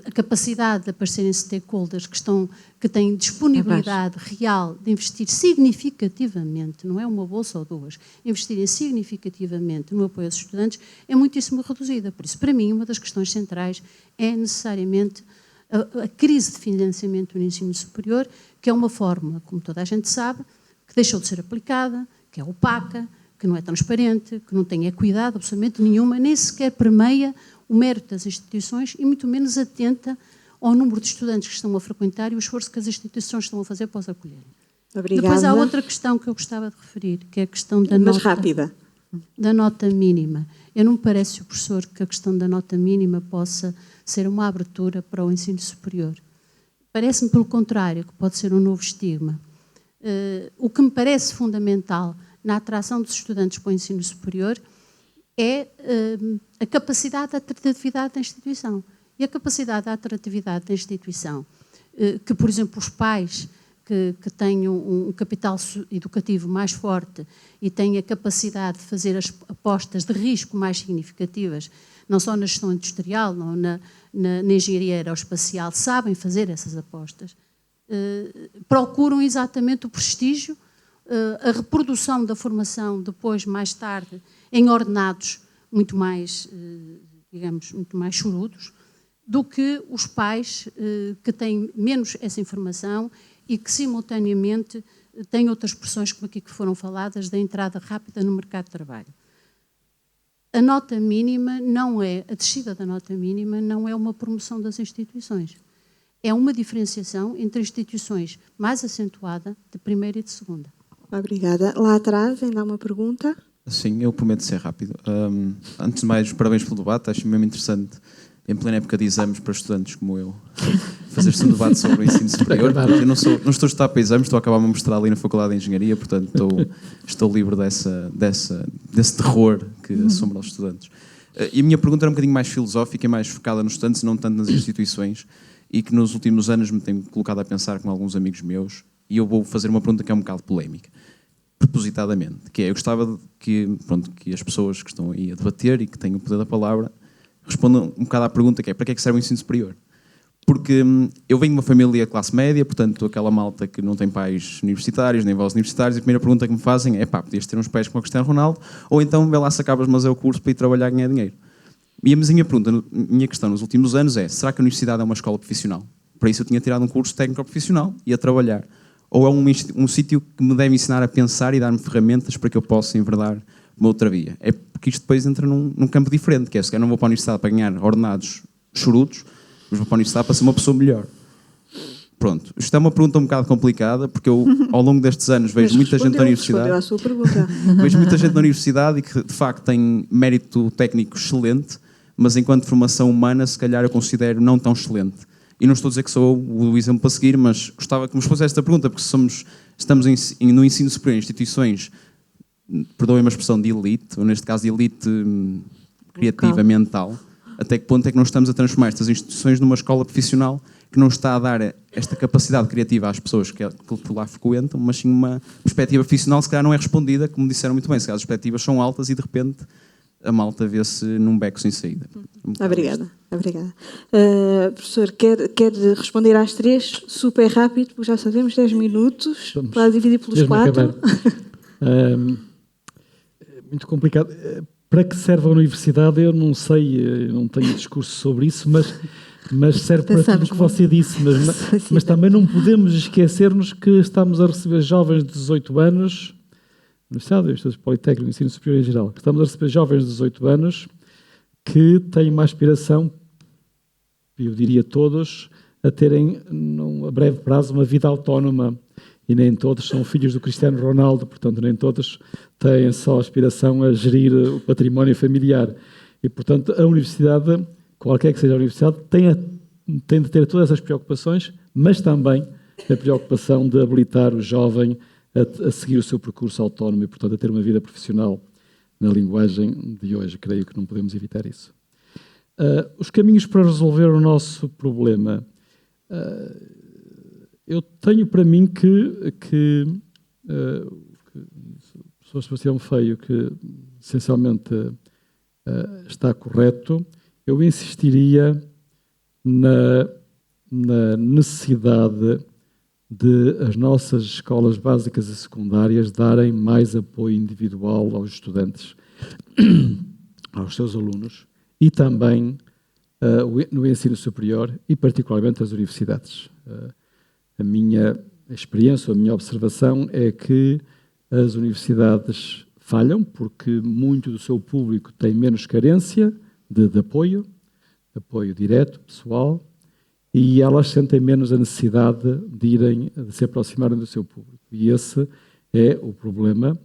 a capacidade de aparecerem stakeholders que têm disponibilidade real de investir significativamente, não é uma bolsa ou duas, investirem significativamente no apoio aos estudantes, é muitíssimo reduzida. Por isso, para mim, uma das questões centrais é necessariamente a crise de financiamento do ensino superior, que é uma fórmula, como toda a gente sabe, que deixou de ser aplicada, que é opaca, que não é transparente, que não tem equidade absolutamente nenhuma, nem sequer permeia o mérito das instituições e muito menos atenta ao número de estudantes que estão a frequentar e o esforço que as instituições estão a fazer para os acolherem. Obrigada. Depois há outra questão que eu gostava de referir, que é a questão da nota, rápida. Da nota mínima. Eu não me parece, professor, que a questão da nota mínima possa ser uma abertura para o ensino superior. Parece-me, pelo contrário, que pode ser um novo estigma. O que me parece fundamental na atração dos estudantes para o ensino superior é a capacidade de atratividade da instituição. E a capacidade de atratividade da instituição, que, por exemplo, os pais que têm um capital educativo mais forte e têm a capacidade de fazer as apostas de risco mais significativas, não só na gestão industrial, não na engenharia aeroespacial, sabem fazer essas apostas, procuram exatamente o prestígio, a reprodução da formação depois, mais tarde, em ordenados muito mais, digamos, muito mais chorudos, do que os pais que têm menos essa informação e que, simultaneamente, têm outras pressões, como aqui que foram faladas, da entrada rápida no mercado de trabalho. A nota mínima não é, a descida da nota mínima não é uma promoção das instituições. É uma diferenciação entre instituições mais acentuada de primeira e de segunda. Obrigada. Lá atrás ainda há uma pergunta. Sim, eu prometo ser rápido. Antes de mais, parabéns pelo debate. Acho mesmo interessante, em plena época de exames para estudantes como eu, fazer-se um debate sobre o ensino superior. Eu não estou a estudar para exames, estou a acabar uma mestrado ali na Faculdade de Engenharia, portanto estou livre desse terror que assombra os estudantes. E a minha pergunta era um bocadinho mais filosófica e mais focada nos estudantes, não tanto nas instituições, e que nos últimos anos me tenho colocado a pensar com alguns amigos meus, e eu vou fazer uma pergunta que é um bocado polémica, propositadamente, que é, eu gostava que as pessoas que estão aí a debater e que têm o poder da palavra respondam um bocado à pergunta que é: para que é que serve o ensino superior? Porque eu venho de uma família classe média, portanto, aquela malta que não tem pais universitários, nem avós universitários, e a primeira pergunta que me fazem é: podias ter uns pais como o Cristiano Ronaldo, ou então vê lá se acabas, mas é o curso para ir trabalhar e ganhar dinheiro. E a minha questão nos últimos anos é: será que a universidade é uma escola profissional? Para isso eu tinha tirado um curso técnico profissional e a trabalhar. Ou é um sítio que me deve ensinar a pensar e dar-me ferramentas para que eu possa enverdar uma outra via. É porque isto depois entra num campo diferente, que é, se calhar não vou para a universidade para ganhar ordenados chorutos, mas vou para a universidade para ser uma pessoa melhor. Pronto, isto é uma pergunta um bocado complicada, porque eu, ao longo destes anos, vejo muita gente na universidade. À sua pergunta. Vejo muita gente na universidade e que, de facto, tem mérito técnico excelente, mas enquanto formação humana, se calhar eu considero não tão excelente. E não estou a dizer que sou o exemplo para seguir, mas gostava que me fosse esta pergunta, porque estamos no ensino superior em instituições, perdoem-me a expressão, de elite, ou neste caso de elite criativa, mental, até que ponto é que não estamos a transformar estas instituições numa escola profissional que não está a dar esta capacidade criativa às pessoas que por lá frequentam, mas sim uma perspectiva profissional, se calhar não é respondida, como disseram muito bem, se calhar as perspectivas são altas e de repente a malta vê-se num beco sem saída. Obrigada. Professor, quer responder às 3 super rápido, porque já sabemos 10 minutos, para dividir pelos 4. Muito complicado. Para que serve a universidade, eu não sei, não tenho discurso sobre isso, mas serve para tudo o que você disse. Mas também não podemos esquecer-nos que estamos a receber jovens de 18 anos, Universidade, Institutos Politécnicos, Ensino Superior em geral, que estamos a receber jovens de 18 anos que têm uma aspiração, eu diria todos, a terem, a breve prazo, uma vida autónoma. E nem todos são filhos do Cristiano Ronaldo, portanto, nem todos têm só a aspiração a gerir o património familiar. E, portanto, a universidade, qualquer que seja a universidade, tem de ter todas essas preocupações, mas também a preocupação de habilitar o jovem a seguir o seu percurso autónomo e, portanto, a ter uma vida profissional na linguagem de hoje. Creio que não podemos evitar isso. Os caminhos para resolver o nosso problema. Eu tenho para mim que o professor Sebastião Feio, que essencialmente está correto, eu insistiria na necessidade de as nossas escolas básicas e secundárias darem mais apoio individual aos estudantes, aos seus alunos, e também no ensino superior e particularmente as universidades. A minha experiência, a minha observação é que as universidades falham porque muito do seu público tem menos carência de apoio direto, pessoal, e elas sentem menos a necessidade de se aproximarem do seu público. E esse é o problema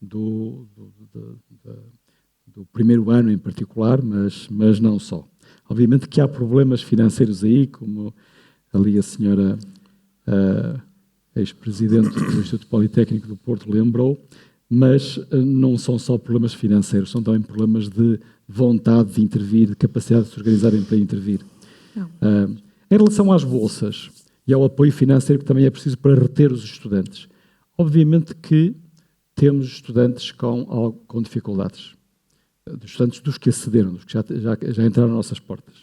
do primeiro ano em particular, mas não só. Obviamente que há problemas financeiros aí, como ali a senhora ex-presidente do Instituto Politécnico do Porto lembrou, mas não são só problemas financeiros, são também problemas de vontade de intervir, de capacidade de se organizarem para intervir. Em relação às bolsas e ao apoio financeiro que também é preciso para reter os estudantes, obviamente que temos estudantes com dificuldades, estudantes dos que acederam, dos que já entraram nas nossas portas.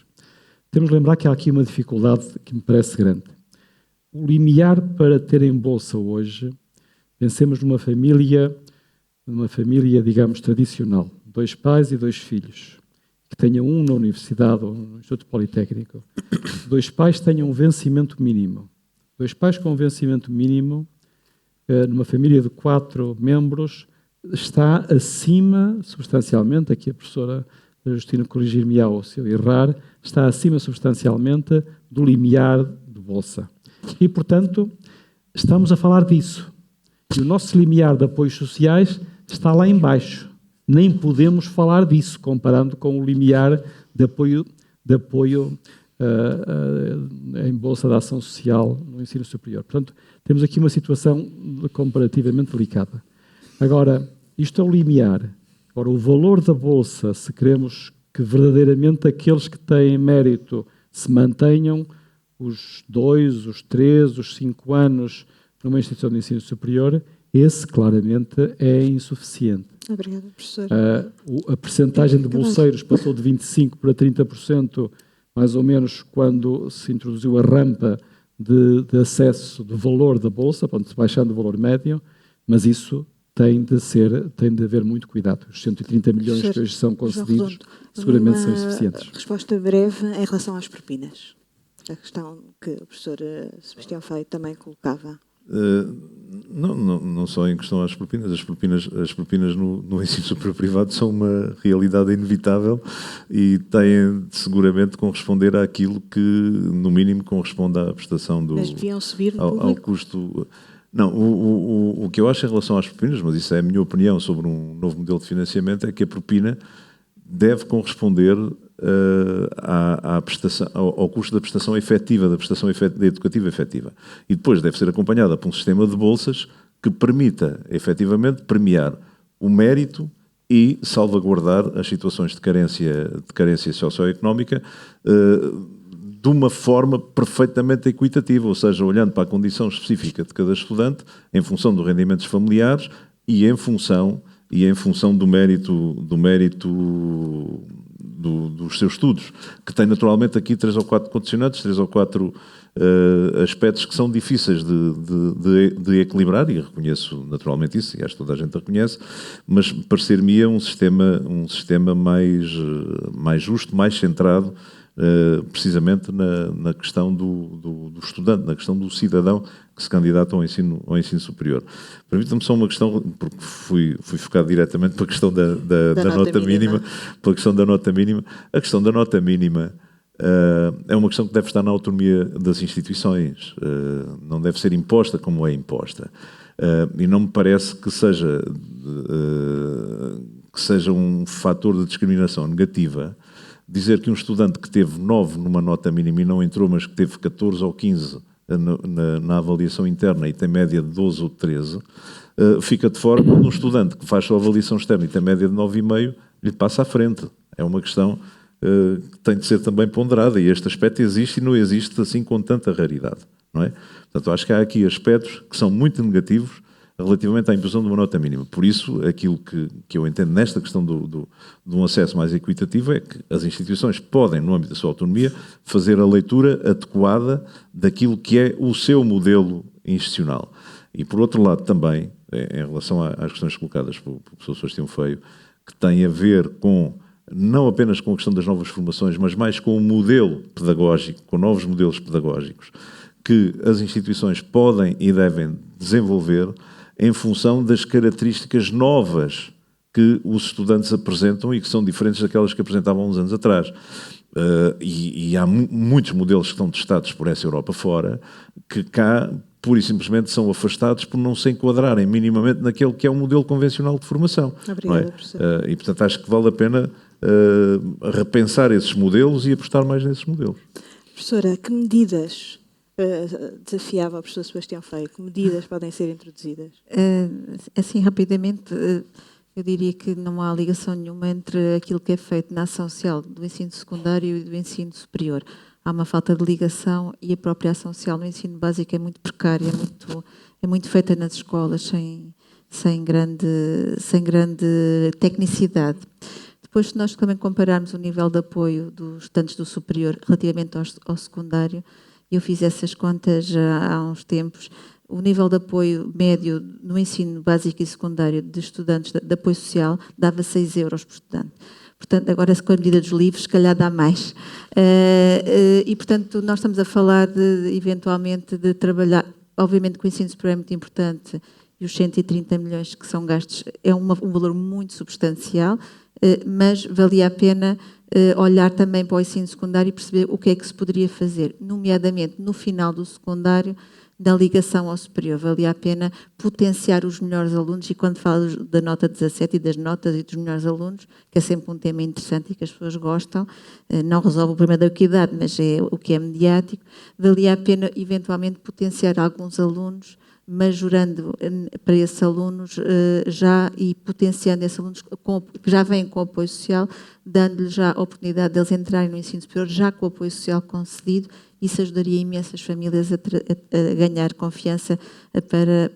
Temos de lembrar que há aqui uma dificuldade que me parece grande. O limiar para terem bolsa hoje, pensemos numa família, digamos, tradicional, 2 pais e 2 filhos, que tenham um na universidade ou no Instituto Politécnico. 2 pais tenham um vencimento mínimo. 2 pais com um vencimento mínimo, numa família de 4 membros, está acima, substancialmente, aqui a professora Justina corrigir-me-á se eu errar, está acima substancialmente do limiar de bolsa. E, portanto, estamos a falar disso. E o nosso limiar de apoios sociais está lá em baixo. Nem podemos falar disso, comparando com o limiar de apoio em Bolsa de Ação Social no ensino superior. Portanto, temos aqui uma situação comparativamente delicada. Agora, isto é o limiar. Agora, o valor da Bolsa, se queremos que verdadeiramente aqueles que têm mérito se mantenham os 2, os 3, os 5 anos numa instituição de ensino superior, esse claramente é insuficiente. Obrigada, professor. A percentagem de bolseiros passou de 25% para 30%, mais ou menos, quando se introduziu a rampa de acesso do valor da bolsa, portanto, baixando o valor médio, mas isso tem de haver muito cuidado. Os 130 milhões que hoje são concedidos seguramente são insuficientes. Resposta breve em relação às propinas. A questão que o professor Sebastião Feio também colocava. Não só em questão às propinas. As propinas no ensino superior privado são uma realidade inevitável e têm de seguramente corresponder àquilo que, no mínimo, corresponde à prestação do... Mas deviam subir no ao custo... Não, o que eu acho em relação às propinas, mas isso é a minha opinião sobre um novo modelo de financiamento, é que a propina deve corresponder à prestação, ao custo da prestação efetiva, da educativa efetiva. E depois deve ser acompanhada por um sistema de bolsas que permita, efetivamente, premiar o mérito e salvaguardar as situações de carência socioeconómica de uma forma perfeitamente equitativa, ou seja, olhando para a condição específica de cada estudante, em função dos rendimentos familiares e em função do mérito dos seus estudos, que tem naturalmente aqui 3 ou 4 condicionantes, 3 ou 4 aspectos que são difíceis de equilibrar, e reconheço naturalmente isso, e acho que toda a gente reconhece, mas parecer-me-ia um sistema mais justo, mais centrado, precisamente na questão do estudante, na questão do cidadão que se candidata ao ensino superior. Permita-me só uma questão, porque fui focado diretamente para a questão da nota mínima. Pela questão da nota mínima. A questão da nota mínima é uma questão que deve estar na autonomia das instituições, não deve ser imposta como é imposta. E não me parece que seja um fator de discriminação negativa dizer que um estudante que teve 9 numa nota mínima e não entrou, mas que teve 14 ou 15 na avaliação interna e tem média de 12 ou 13, fica de fora quando um estudante que faz sua avaliação externa e tem média de 9,5 lhe passa à frente. É uma questão que tem de ser também ponderada, e este aspecto existe e não existe assim com tanta raridade, não é? Portanto, acho que há aqui aspectos que são muito negativos relativamente à imposição de uma nota mínima. Por isso, aquilo que eu entendo nesta questão de um acesso mais equitativo é que as instituições podem, no âmbito da sua autonomia, fazer a leitura adequada daquilo que é o seu modelo institucional. E, por outro lado, também, em relação às questões colocadas pelo professor Sebastião Feio, que tem a ver não apenas com a questão das novas formações, mas mais com o modelo pedagógico, com novos modelos pedagógicos, que as instituições podem e devem desenvolver em função das características novas que os estudantes apresentam e que são diferentes daquelas que apresentavam uns anos atrás. E há muitos modelos que estão testados por essa Europa fora, que cá, pura e simplesmente, são afastados por não se enquadrarem minimamente naquele que é o modelo convencional de formação. Obrigada, professor. E, portanto, acho que vale a pena repensar esses modelos e apostar mais nesses modelos. Professora, que medidas... desafiava o professor Sebastião Feio, que medidas podem ser introduzidas? Assim, rapidamente, eu diria que não há ligação nenhuma entre aquilo que é feito na ação social do ensino secundário e do ensino superior. Há uma falta de ligação e a própria ação social no ensino básico é muito precária, é muito feita nas escolas sem grande tecnicidade. Depois, se nós também compararmos o nível de apoio dos estudantes do superior relativamente ao secundário, eu fiz essas contas já há uns tempos, o nível de apoio médio no ensino básico e secundário de estudantes de apoio social dava 6 euros por estudante. Portanto, agora com a medida dos livros, se calhar dá mais. E, portanto, nós estamos a falar eventualmente, de trabalhar, obviamente que o ensino superior é muito importante e os 130 milhões que são gastos é um valor muito substancial, mas valia a pena olhar também para o ensino secundário e perceber o que é que se poderia fazer, nomeadamente no final do secundário, da ligação ao superior. Valia a pena potenciar os melhores alunos, e quando falo da nota 17 e das notas e dos melhores alunos, que é sempre um tema interessante e que as pessoas gostam, não resolve o problema da equidade, mas é o que é mediático, valia a pena eventualmente potenciar alguns alunos, majorando para esses alunos já e potenciando esses alunos que já vêm com apoio social, dando-lhes já a oportunidade deles entrarem no ensino superior já com o apoio social concedido. Isso ajudaria imensas famílias a ganhar confiança para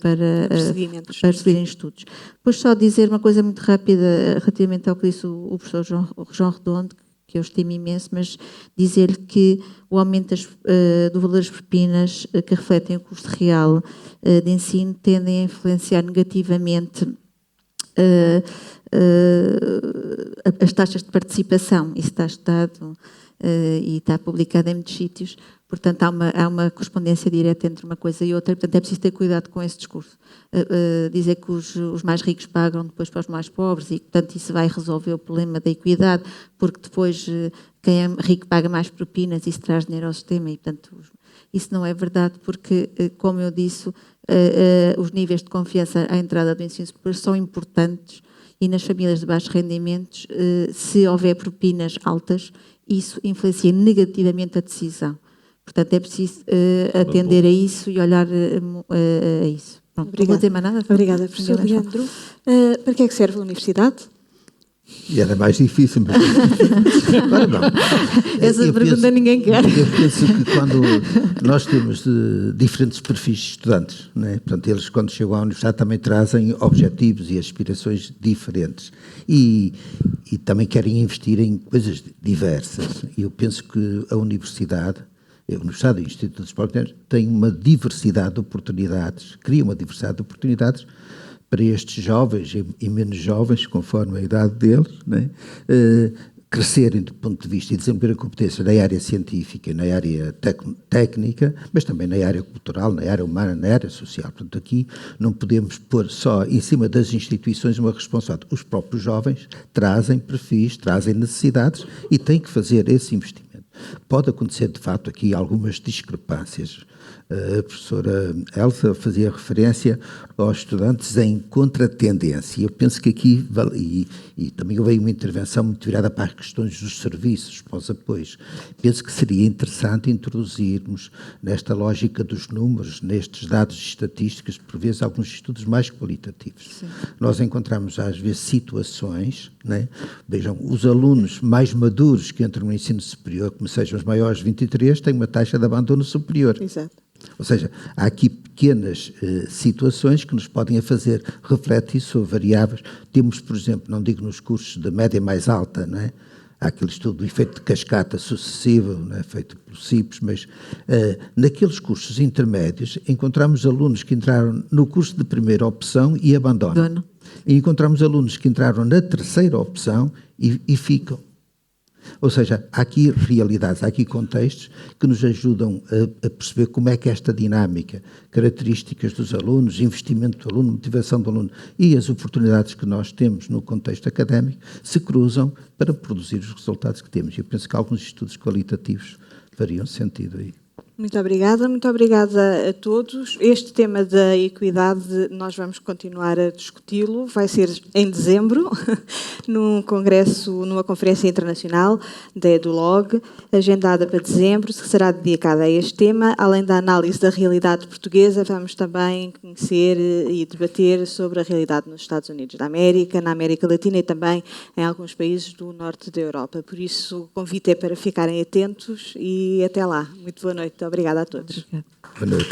seguirem estudos. Depois só dizer uma coisa muito rápida relativamente ao que disse o professor João Redondo, que eu estimo imenso, mas dizer-lhe que o aumento do valor das propinas que refletem o custo real de ensino tendem a influenciar negativamente as taxas de participação. Isso está estudado e está publicado em muitos sítios. Portanto, há uma correspondência direta entre uma coisa e outra, portanto, é preciso ter cuidado com esse discurso. Dizer que os mais ricos pagam depois para os mais pobres e, portanto, isso vai resolver o problema da equidade, porque depois quem é rico paga mais propinas e isso traz dinheiro ao sistema e, portanto, isso não é verdade, porque, como eu disse, os níveis de confiança à entrada do ensino superior são importantes e nas famílias de baixos rendimentos, se houver propinas altas, isso influencia negativamente a decisão. Portanto, é preciso atender a isso e olhar a isso. Pronto, não vou dizer mais nada. Obrigada, professor Leandro. Para que é que serve a universidade? E era mais difícil, mas... Agora não. Essa pergunta ninguém quer. Eu penso que quando nós temos diferentes perfis de estudantes, né? Portanto, eles quando chegam à universidade também trazem objetivos e aspirações diferentes e também querem investir em coisas diversas. E eu penso que a universidade e o Instituto dos Politécnicos tem uma diversidade de oportunidades, cria uma diversidade de oportunidades para estes jovens e menos jovens, conforme a idade deles, né? Crescerem do ponto de vista e desenvolver a competência na área científica, na área técnica, mas também na área cultural, na área humana, na área social. Portanto, aqui não podemos pôr só em cima das instituições uma responsabilidade. Os próprios jovens trazem perfis, trazem necessidades e têm que fazer esse investimento. Pode acontecer, de facto, aqui algumas discrepâncias. A professora Elsa fazia referência aos estudantes em contratendência. Eu penso que aqui, e também houve uma intervenção muito virada para as questões dos serviços, para os apoios. Penso que seria interessante introduzirmos nesta lógica dos números, nestes dados estatísticos, por vezes alguns estudos mais qualitativos. Sim. Nós encontramos às vezes situações, né? Vejam, os alunos mais maduros que entram no ensino superior, como sejam os maiores de 23, têm uma taxa de abandono superior. Exato. Ou seja, há aqui pequenas situações que nos podem fazer refletir sobre variáveis. Temos, por exemplo, não digo nos cursos de média mais alta, não é? Há aquele estudo do efeito de cascata sucessivo, não é? Feito pelo CIPES, mas naqueles cursos intermédios encontramos alunos que entraram no curso de primeira opção e abandonam. E encontramos alunos que entraram na terceira opção e ficam. Ou seja, há aqui realidades, há aqui contextos que nos ajudam a perceber como é que esta dinâmica, características dos alunos, investimento do aluno, motivação do aluno e as oportunidades que nós temos no contexto académico se cruzam para produzir os resultados que temos. Eu penso que alguns estudos qualitativos fariam sentido aí. Muito obrigada a todos. Este tema da equidade nós vamos continuar a discuti-lo, vai ser em dezembro, num congresso, numa conferência internacional da EduLog, agendada para dezembro, que será dedicada a este tema. Além da análise da realidade portuguesa, vamos também conhecer e debater sobre a realidade nos Estados Unidos da América, na América Latina e também em alguns países do norte da Europa. Por isso, o convite é para ficarem atentos e até lá. Muito boa noite. Obrigada a todos. Boa noite.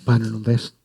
Pana, não deste?